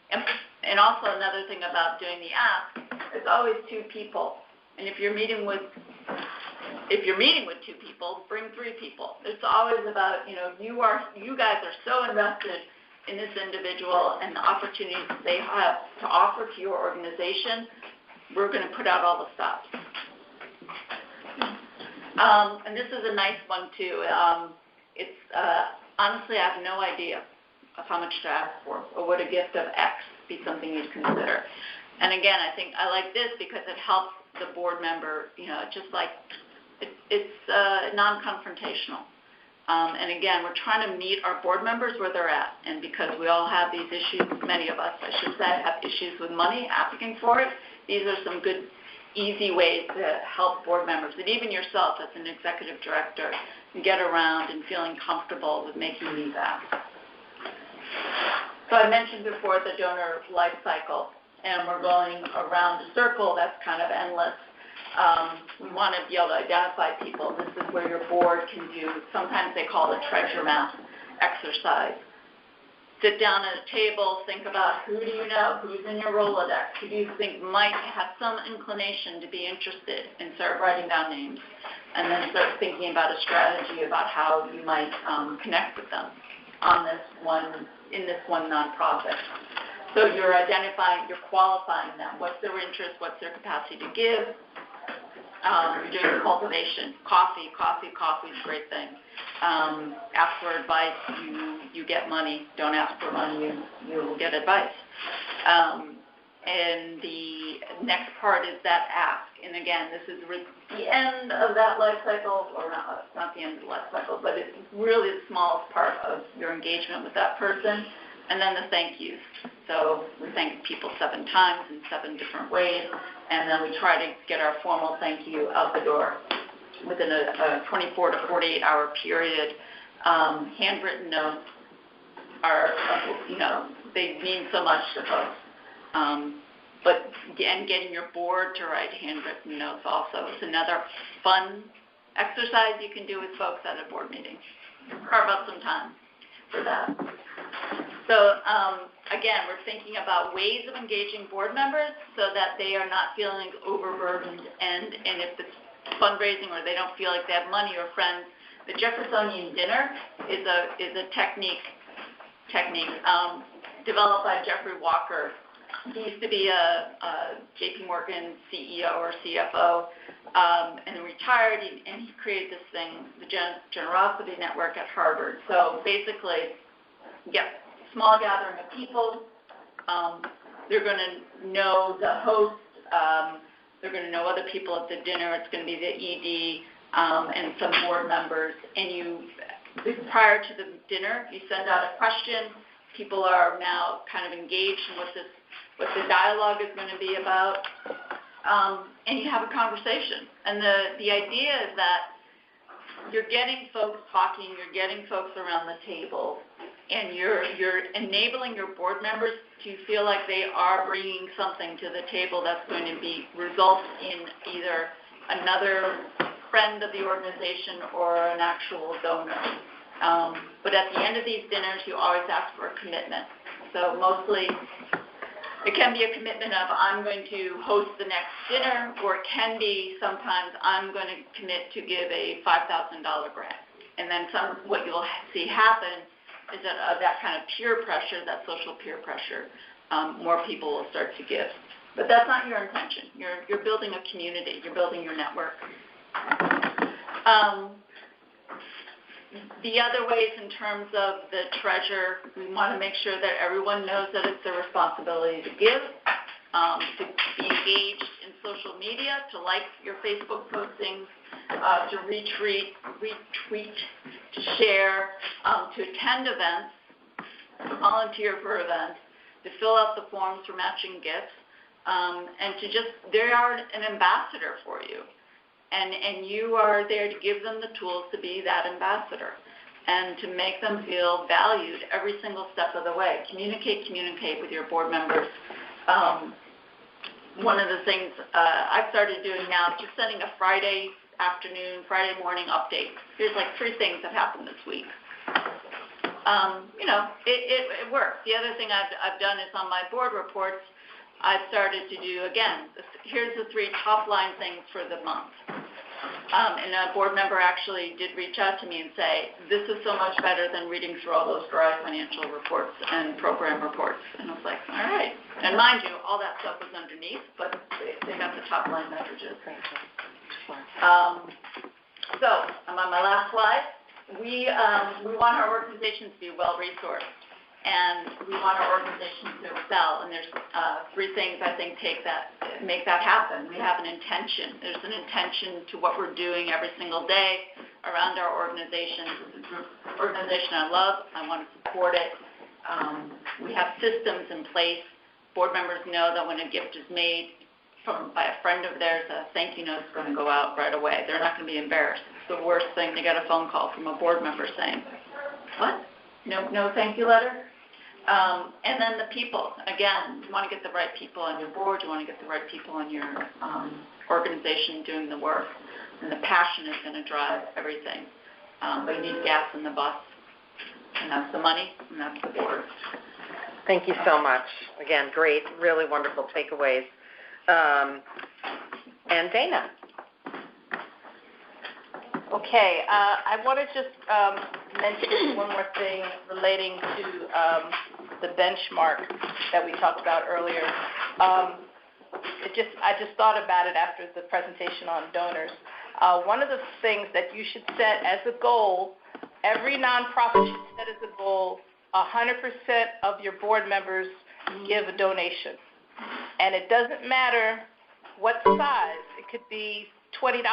And also another thing about doing the ask, it's always two people. And if you're meeting with if you're meeting with 2 people, bring 3 people. It's always about, you guys are so invested in this individual and the opportunities they have to offer to your organization. We're going to put out all the stops. And this is a nice one too. It's honestly, I have no idea of how much to ask for, or would a gift of X be something you'd consider. And again, I think I like this because it helps the board member, just like it's non-confrontational. And again, we're trying to meet our board members where they're at. And because we all have these issues, many of us, I should say, have issues with money, asking for it, these are some good, easy ways to help board members, and even yourself as an executive director, get around and feeling comfortable with making these asks. So I mentioned before the donor life cycle, and we're going around a circle that's kind of endless. We want to be able to identify people. This is where your board can do, sometimes they call it treasure map exercise. Sit down at a table, think about who do you know, who's in your Rolodex, who do you think might have some inclination to be interested, and start writing down names. And then start thinking about a strategy about how you might connect with them in this one nonprofit. So you're identifying, you're qualifying them. What's their interest? What's their capacity to give? You're doing cultivation. Coffee is a great thing. Ask for advice, you get money. Don't ask for money, you will get advice. And the next part is that ask. And again, this is the end of that life cycle, or not the end of the life cycle, but it's really the smallest part of your engagement with that person. And then the thank yous. So we thank people 7 times in 7 different ways, and then we try to get our formal thank you out the door within a 24 to 48 hour period. Handwritten notes are, they mean so much to folks. But again, getting your board to write handwritten notes also is another fun exercise you can do with folks at a board meeting. Carve out some time for that. So again, we're thinking about ways of engaging board members so that they are not feeling overburdened, and if it's fundraising or they don't feel like they have money or friends, the Jeffersonian Dinner is a technique developed by Jeffrey Walker. He used to be a JP Morgan CEO or CFO, and retired, and he created this thing, the Generosity Network at Harvard. So basically, small gathering of people. They're going to know the host. They're going to know other people at the dinner. It's going to be the ED and some board members. And prior to the dinner, you send out a question. People are now kind of engaged in what the dialogue is going to be about, and you have a conversation. And the idea is that you're getting folks talking, you're getting folks around the table, and you're enabling your board members to feel like they are bringing something to the table that's going to result in either another friend of the organization or an actual donor. But at the end of these dinners, you always ask for a commitment. So mostly, it can be a commitment of I'm going to host the next dinner, or it can be sometimes I'm going to commit to give a $5,000 grant. And then what you'll see happen is that kind of peer pressure, that social peer pressure, more people will start to give. But that's not your intention. You're building a community. You're building your network. The other ways in terms of the treasure, we want to make sure that everyone knows that it's their responsibility to give, to be engaged in social media, to like your Facebook postings, to retweet, to share, to attend events, to volunteer for events, to fill out the forms for matching gifts, and they are an ambassador for you. And you are there to give them the tools to be that ambassador and to make them feel valued every single step of the way. Communicate with your board members. One of the things I've started doing now is just sending a Friday afternoon, Friday morning update. Here's like 3 things that happened this week. It works. The other thing I've done is on my board reports, I've started to do, again, here's the 3 top line things for the month. And a board member actually did reach out to me and say, this is so much better than reading through all those dry financial reports and program reports. And I was like, all right. And mind you, all that stuff was underneath, but they got the top line messages. So I'm on my last slide. We want our organizations to be well-resourced, and we want our organizations to excel. And there's three things I think make that happen. We have an intention. There's an intention to what we're doing every single day around our organization. It's an organization I love. I want to support it. We have systems in place. Board members know that when a gift is made by a friend of theirs, a thank you note is going to go out right away. They're not going to be embarrassed. It's the worst thing to get a phone call from a board member saying, what? No thank you letter? And then the people. Again, you want to get the right people on your board. You want to get the right people on your organization doing the work. And the passion is going to drive everything. But you need gas in the bus. And that's the money, and that's the board. Thank you so much. Again, great, really wonderful takeaways. And Dana. Okay, I want to just mention one more thing relating to the benchmark that we talked about earlier. I just thought about it after the presentation on donors. One of the things that you should set as a goal, every nonprofit should set as a goal, 100% of your board members give a donation. And it doesn't matter what size. It could be $20,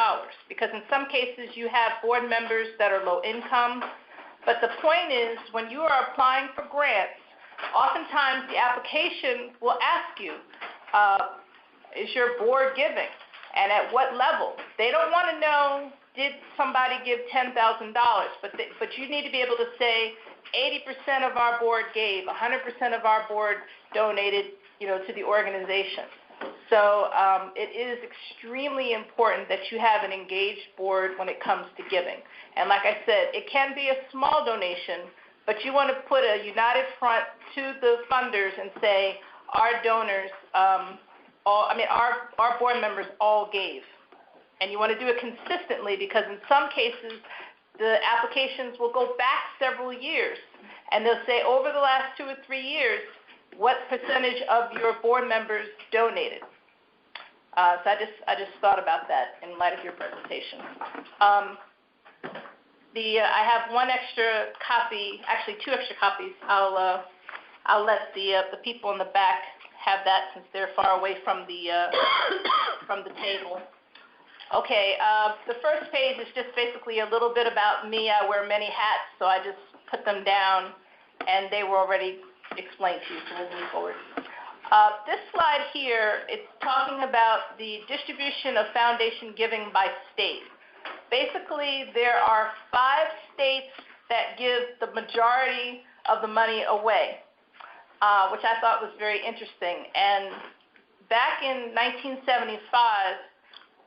because in some cases you have board members that are low income. But the point is, when you are applying for grants, oftentimes the application will ask you, is your board giving? And at what level? They don't want to know, did somebody give $10,000? But you need to be able to say, 80% of our board gave, 100% of our board donated, to the organization. So it is extremely important that you have an engaged board when it comes to giving. And like I said, it can be a small donation, but you want to put a united front to the funders and say, our donors, our board members all gave. And you want to do it consistently, because in some cases, the applications will go back several years, and they'll say, over the last 2 or 3 years, what percentage of your board members donated? So I just thought about that in light of your presentation. I have one extra copy, actually 2 extra copies. I'll let the people in the back have that, since they're far away from the table. Okay, the first page is just basically a little bit about me. I wear many hats, so I just put them down, and they were already explained to you, so we'll move forward. This slide here, it's talking about the distribution of foundation giving by state. Basically, there are 5 states that give the majority of the money away, which I thought was very interesting. And back in 1975,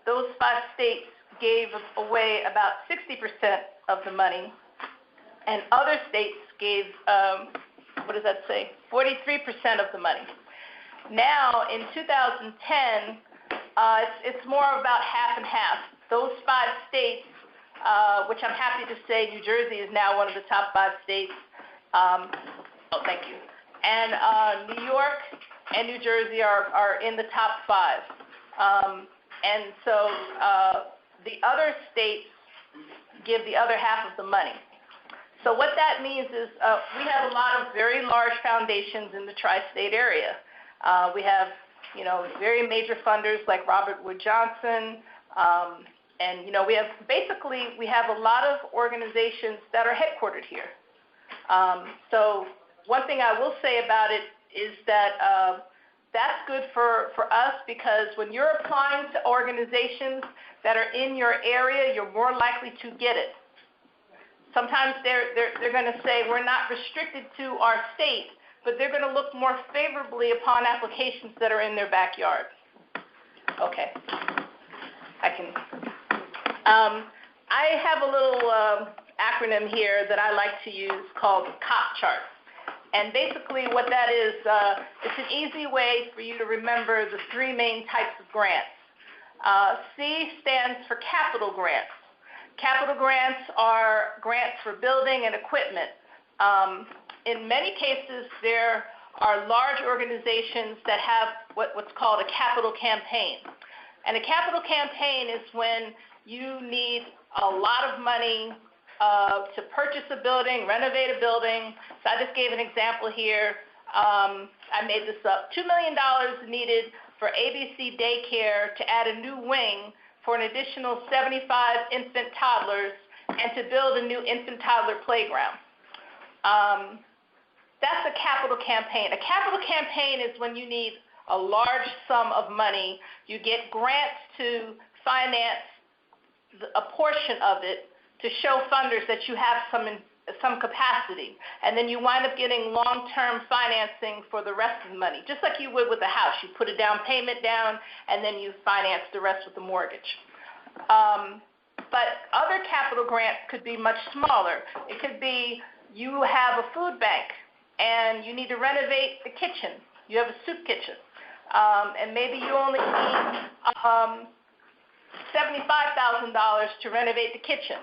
those 5 states gave away about 60% of the money, and other states gave, 43% of the money. Now, in 2010, it's more about half and half. Those 5 states, which I'm happy to say New Jersey is now one of the top 5 states. Thank you. And New York and New Jersey are in the top 5. And so the other states give the other half of the money. So what that means is we have a lot of very large foundations in the tri-state area. We have, very major funders like Robert Wood Johnson, and we have a lot of organizations that are headquartered here. So one thing I will say about it is that that's good for us, because when you're applying to organizations that are in your area, you're more likely to get it. Sometimes they're going to say, we're not restricted to our state, but they're going to look more favorably upon applications that are in their backyard. Okay. I have a little acronym here that I like to use called COP chart. And basically what that is, it's an easy way for you to remember the 3 main types of grants. C stands for capital grants. Capital grants are grants for building and equipment. In many cases, there are large organizations that have what's called a capital campaign. And a capital campaign is when you need a lot of money to purchase a building, renovate a building. So I just gave an example here. I made this up. $2 million needed for ABC Daycare to add a new wing for an additional 75 infant toddlers and to build a new infant toddler playground. That's a capital campaign. A capital campaign is when you need a large sum of money. You get grants to finance a portion of it to show funders that you have some capacity. And then you wind up getting long-term financing for the rest of the money, just like you would with a house. You put a down payment down, and then you finance the rest with the mortgage. But other capital grants could be much smaller. It could be you have a food bank, and you need to renovate the kitchen. You have a soup kitchen. And maybe you only need $75,000 to renovate the kitchen.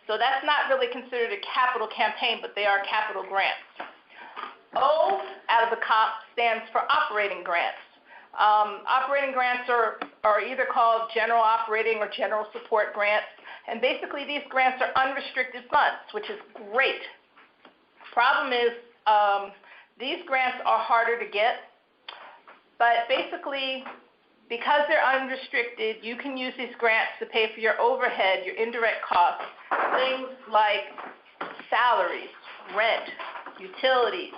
So that's not really considered a capital campaign, but they are capital grants. O out of the COP stands for operating grants. Operating grants are either called general operating or general support grants. And basically these grants are unrestricted funds, which is great. Problem is these grants are harder to get, but basically because they're unrestricted, you can use these grants to pay for your overhead, your indirect costs, things like salaries, rent, utilities,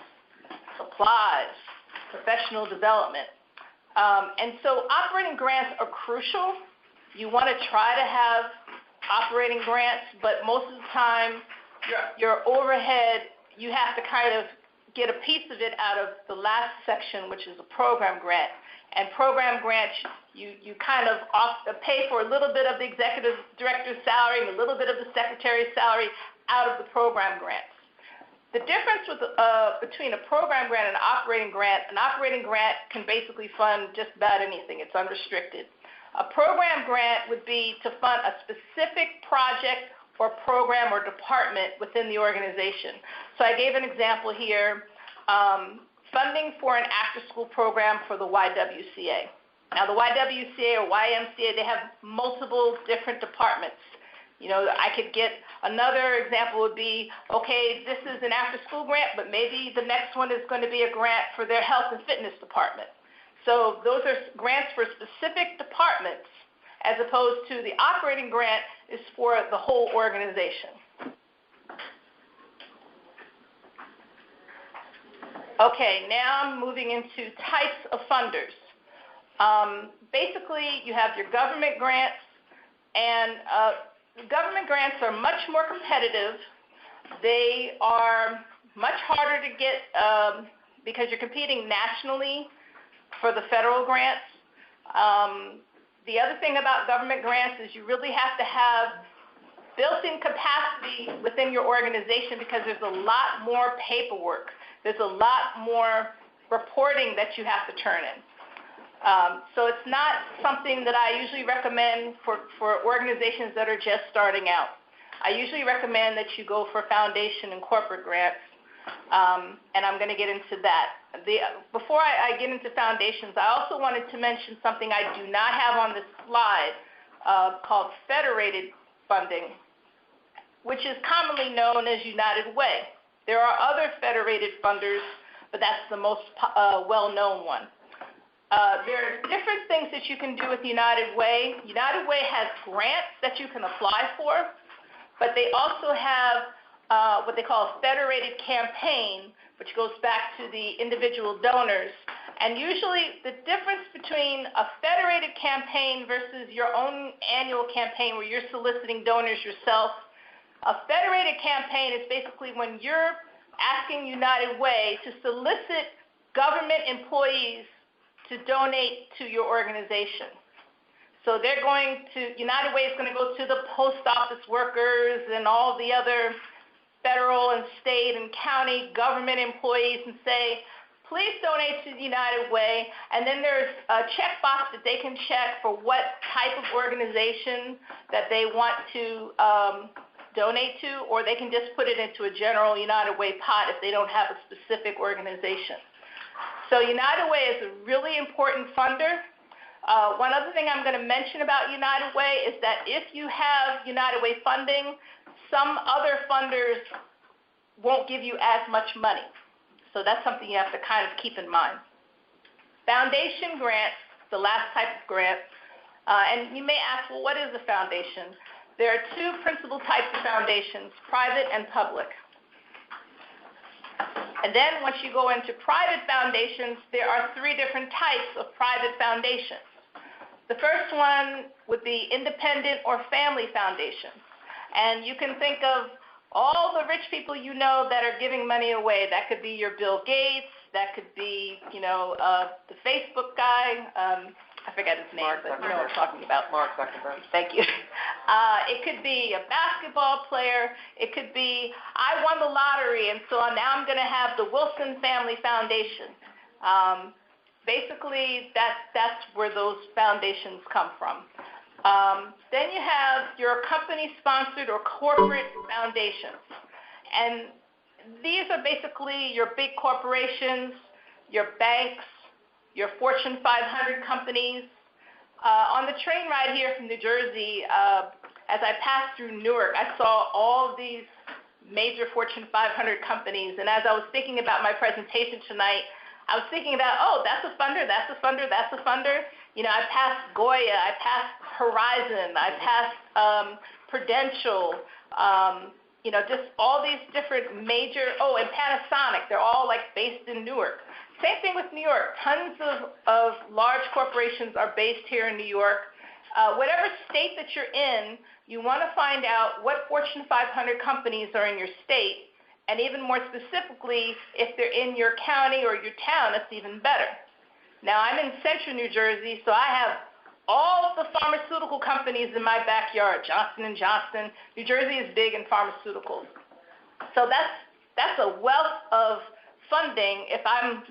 supplies, professional development. And so operating grants are crucial. You want to try to have operating grants, but most of the time your overhead, you have to kind of get a piece of it out of the last section, which is a program grant. And program grants, you kind of pay for a little bit of the executive director's salary and a little bit of the secretary's salary out of the program grants. The difference between a program grant and an operating grant can basically fund just about anything. It's unrestricted. A program grant would be to fund a specific project or program or department within the organization. So I gave an example here. Funding for an after-school program for the YWCA. Now, the YWCA or YMCA, they have multiple different departments. You know, I could get another example would be, okay, this is an after-school grant, but maybe the next one is going to be a grant for their health and fitness department. So those are grants for specific departments, as opposed to the operating grant is for the whole organization. Okay, now I'm moving into types of funders. Basically, you have your government grants, and government grants are much more competitive. They are much harder to get because you're competing nationally for the federal grants. The other thing about government grants is you really have to have built-in capacity within your organization because there's a lot more paperwork. There's a lot more reporting that you have to turn in. So it's not something that I usually recommend for organizations that are just starting out. I usually recommend that you go for foundation and corporate grants, and I'm going to get into that. Before I get into foundations, I also wanted to mention something I do not have on this slide called Federated Funding, which is commonly known as United Way. There are other federated funders, but that's the most well-known one. There are different things that you can do with United Way. United Way has grants that you can apply for, but they also have what they call a Federated Campaign, which goes back to the individual donors. And usually the difference between a federated campaign versus your own annual campaign where you're soliciting donors yourself, a federated campaign is basically when you're asking United Way to solicit government employees to donate to your organization. So they're going to, United Way is going to go to the post office workers and all the other federal and state and county government employees and say, please donate to the United Way, and then there's a checkbox that they can check for what type of organization that they want to donate to, or they can just put it into a general United Way pot if they don't have a specific organization. So United Way is a really important funder. One other thing I'm going to mention about United Way is that if you have United Way funding, some other funders won't give you as much money. So that's something you have to kind of keep in mind. Foundation grants, the last type of grant. And you may ask, well, what is a foundation? There are two principal types of foundations, private and public. And then once you go into private foundations, there are three different types of private foundations. The first one would be independent or family foundations. And you can think of all the rich people you know that are giving money away. That could be your Bill Gates. That could be, the Facebook guy. I forget his name, but you know what I'm talking about. Mark Zuckerberg. Thank you. It could be a basketball player. It could be, I won the lottery, and so now I'm going to have the Wilson Family Foundation. Basically, that's where those foundations come from. Then you have your company-sponsored or corporate foundations. And these are basically your big corporations, your banks, your Fortune 500 companies. On the train ride here from New Jersey, as I passed through Newark, I saw all of these major Fortune 500 companies. And as I was thinking about my presentation tonight, I was thinking about, that's a funder, that's a funder, that's a funder. I passed Goya, I passed Horizon, I passed Prudential, just all these different major, and Panasonic, they're all based in Newark. Same thing with New York. Tons of large corporations are based here in New York. Whatever state that you're in, you want to find out what Fortune 500 companies are in your state, and even more specifically, if they're in your county or your town, that's even better. Now, I'm in central New Jersey, so I have all of the pharmaceutical companies in my backyard, Johnson & Johnson. New Jersey is big in pharmaceuticals. So that's a wealth of funding if I'm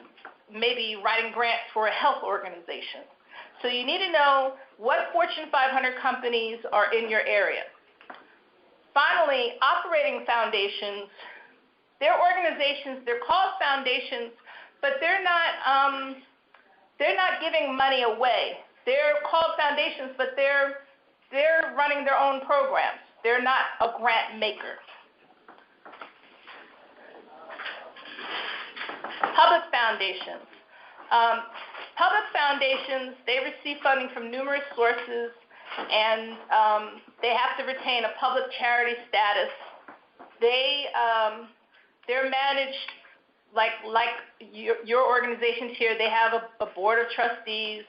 maybe writing grants for a health organization. So you need to know what Fortune 500 companies are in your area. Finally, operating foundations, they're organizations, they're called foundations, but they're not giving money away. They're called foundations, but they're running their own programs. They're not a grant maker. Public foundations. Public foundations, they receive funding from numerous sources, and they have to retain a public charity status. They're managed like your organizations here. They have a board of trustees.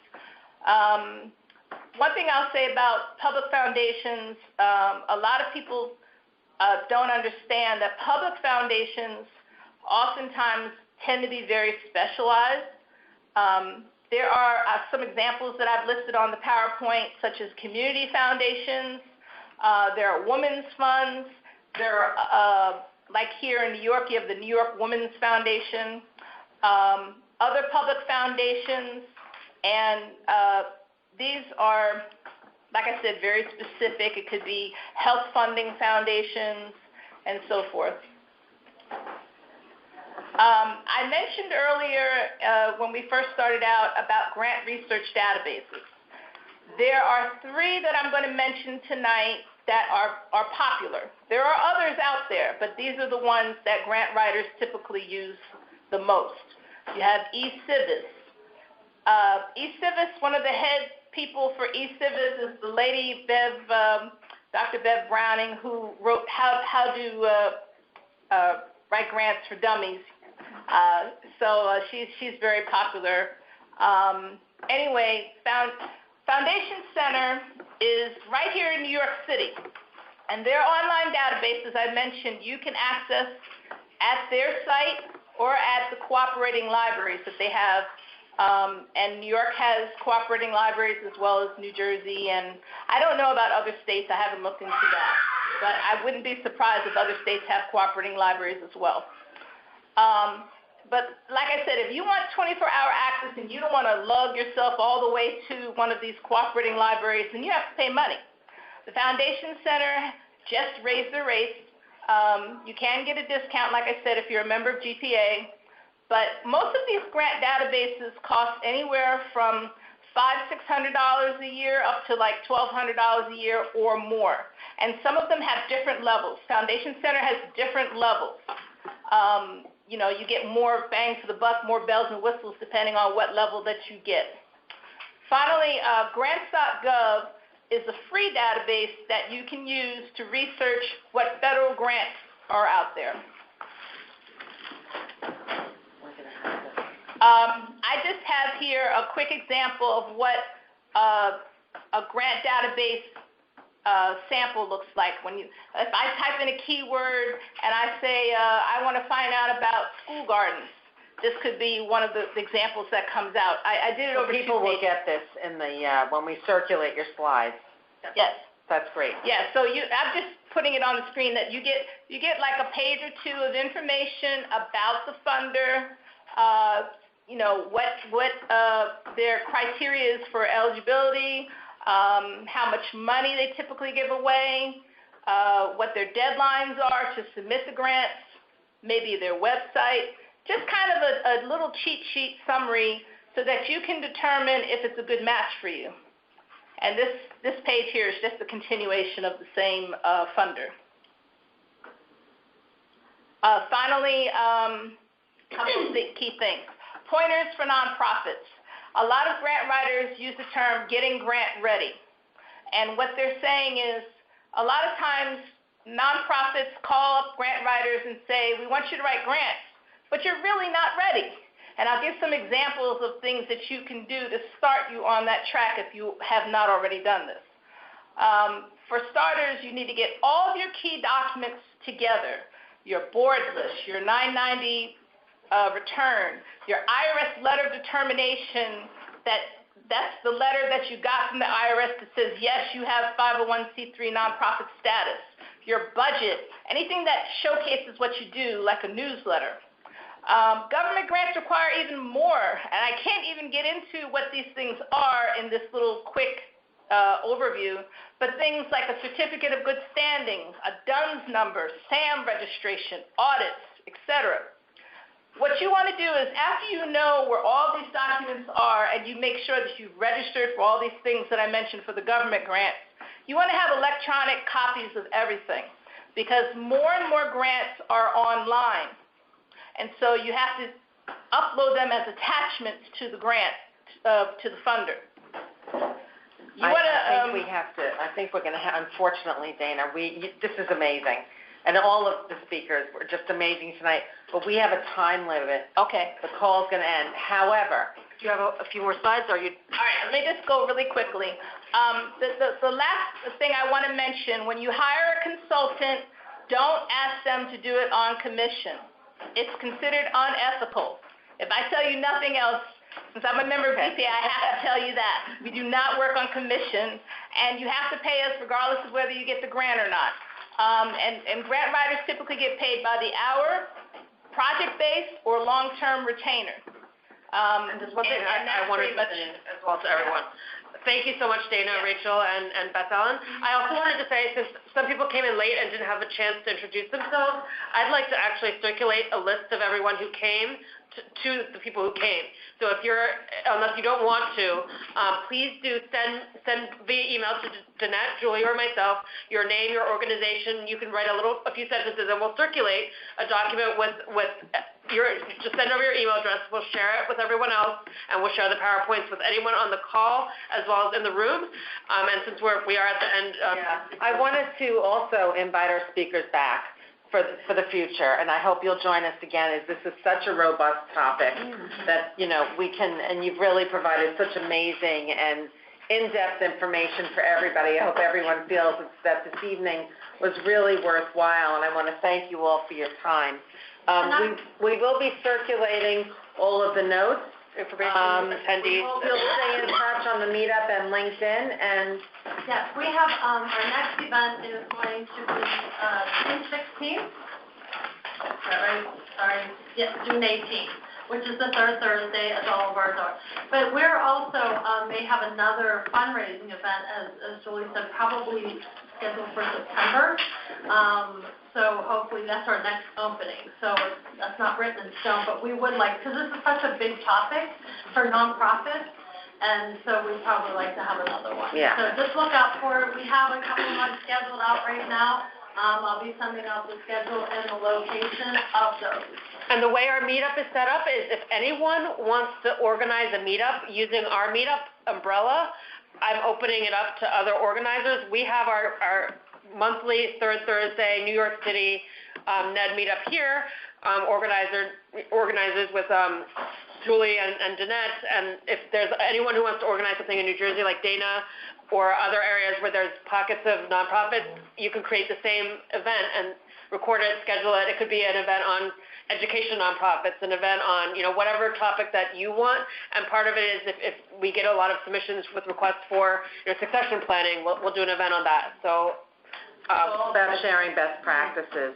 One thing I'll say about public foundations, a lot of people don't understand that public foundations oftentimes tend to be very specialized. There are some examples that I've listed on the PowerPoint, such as community foundations. There are women's funds. There are, like here in New York, you have the New York Women's Foundation, other public foundations, and these are, like I said, very specific. It could be health funding foundations and so forth. I mentioned earlier when we first started out about grant research databases. There are three that I'm going to mention tonight that are popular. There are others out there, but these are the ones that grant writers typically use the most. You have eCivis. eCivis, one of the head people for eCivis is the lady Dr. Beth Browning, who wrote How to Write Grants for Dummies. So she's very popular. Anyway, Foundation Center is right here in New York City. And their online database, as I mentioned, you can access at their site or at the cooperating libraries that they have. And New York has cooperating libraries as well as New Jersey. And I don't know about other states. I haven't looked into that. But I wouldn't be surprised if other states have cooperating libraries as well. But like I said, if you want 24-hour access and you don't want to lug yourself all the way to one of these cooperating libraries, then you have to pay money. The Foundation Center just raised their rates. You can get a discount, like I said, if you're a member of GPA. But most of these grant databases cost anywhere from $500–600 a year up to like $1,200 a year or more. And some of them have different levels. Foundation Center has different levels. You know, you get more bang for the buck, more bells and whistles depending on what level that you get. Finally, grants.gov is a free database that you can use to research what federal grants are out there. I just have here a quick example of what a grant database sample looks like. If I type in a keyword and I say I want to find out about school gardens, this could be one of the examples that comes out. I did it over 2 pages. People will get this in the when we circulate your slides. Yes. That's great. Yeah, so I'm just putting it on the screen that you get like a page or two of information about the funder, you know, what their criteria is for eligibility, how much money they typically give away, what their deadlines are to submit the grants, maybe their website, just kind of a little cheat sheet summary so that you can determine if it's a good match for you. And this page here is just a continuation of the same funder. Finally, a couple of key things. Pointers for nonprofits. A lot of grant writers use the term getting grant ready. And what they're saying is a lot of times nonprofits call up grant writers and say, we want you to write grants, but you're really not ready. And I'll give some examples of things that you can do to start you on that track if you have not already done this. For starters, you need to get all of your key documents together, your board list, your 990 return, your IRS letter of determination, that's the letter that you got from the IRS that says, yes, you have 501c3 nonprofit status, your budget, anything that showcases what you do, like a newsletter. Government grants require even more, and I can't even get into what these things are in this little quick overview, but things like a certificate of good standing, a DUNS number, SAM registration, audits, etc. What you want to do is, after you know where all these documents are and you make sure that you've registered for all these things that I mentioned for the government grants, you want to have electronic copies of everything because more and more grants are online. And so you have to upload them as attachments to the grant, to the funder. I think we're going to have, unfortunately, Dana, this is amazing. And all of the speakers were just amazing tonight. But we have a time limit. Okay. The call's going to end. However, do you have a few more slides? Or are you? All right. Let me just go really quickly. The last thing I want to mention: when you hire a consultant, don't ask them to do it on commission. It's considered unethical. If I tell you nothing else, since I'm a member of GPA, I have to tell you that we do not work on commission, and you have to pay us regardless of whether you get the grant or not. And grant writers typically get paid by the hour, project-based, or long-term retainer. And just one thing I wanted to mention as well to everyone. Thank you so much, Dana, Rachel, and Beth Ellen. I also wanted to say, since some people came in late and didn't have a chance to introduce themselves, I'd like to actually circulate a list of everyone who came to the people who came. So if unless you don't want to, please do send via email to Danette, Julie, or myself your name, your organization. You can write a few sentences, and we'll circulate a document with just send over your email address. We'll share it with everyone else, and we'll share the PowerPoints with anyone on the call as well as in the room. And since we are at the end, I wanted to also invite our speakers back for the future, and I hope you'll join us again, as this is such a robust topic that we can, and you've really provided such amazing and in-depth information for everybody. I hope everyone feels that this evening was really worthwhile, and I want to thank you all for your time. We will be circulating all of the notes. Information, attendees. We'll stay in touch on the meetup and LinkedIn. And yes, we have our next event is going to be June 16th. Is that right? starting June 18th, which is the third Thursday, as all of ours are. But we're also may have another fundraising event, as Julie said, probably scheduled for September. So hopefully that's our next opening. So that's not written in stone, but we would like, because this is such a big topic for nonprofits, and so we'd probably like to have another one. Yeah. So just look out for it. We have a couple of months scheduled out right now. I'll be sending out the schedule and the location of those. And the way our meetup is set up is if anyone wants to organize a meetup using our meetup umbrella, I'm opening it up to other organizers. We have our monthly third Thursday New York City NED meetup here, organizers with Julie and Jeanette, and if there's anyone who wants to organize something in New Jersey like Dana or other areas where there's pockets of nonprofits, you can create the same event and record it, schedule it. It could be an event on education nonprofits, an event on, whatever topic that you want. And part of it is if we get a lot of submissions with requests for succession planning, we'll do an event on that. So about sharing best practices.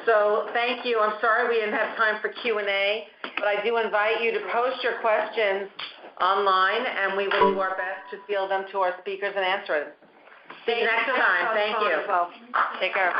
So thank you. I'm sorry we didn't have time for Q&A, but I do invite you to post your questions online, and we will do our best to field them to our speakers and answer them. See you next time. Thank you. Take care.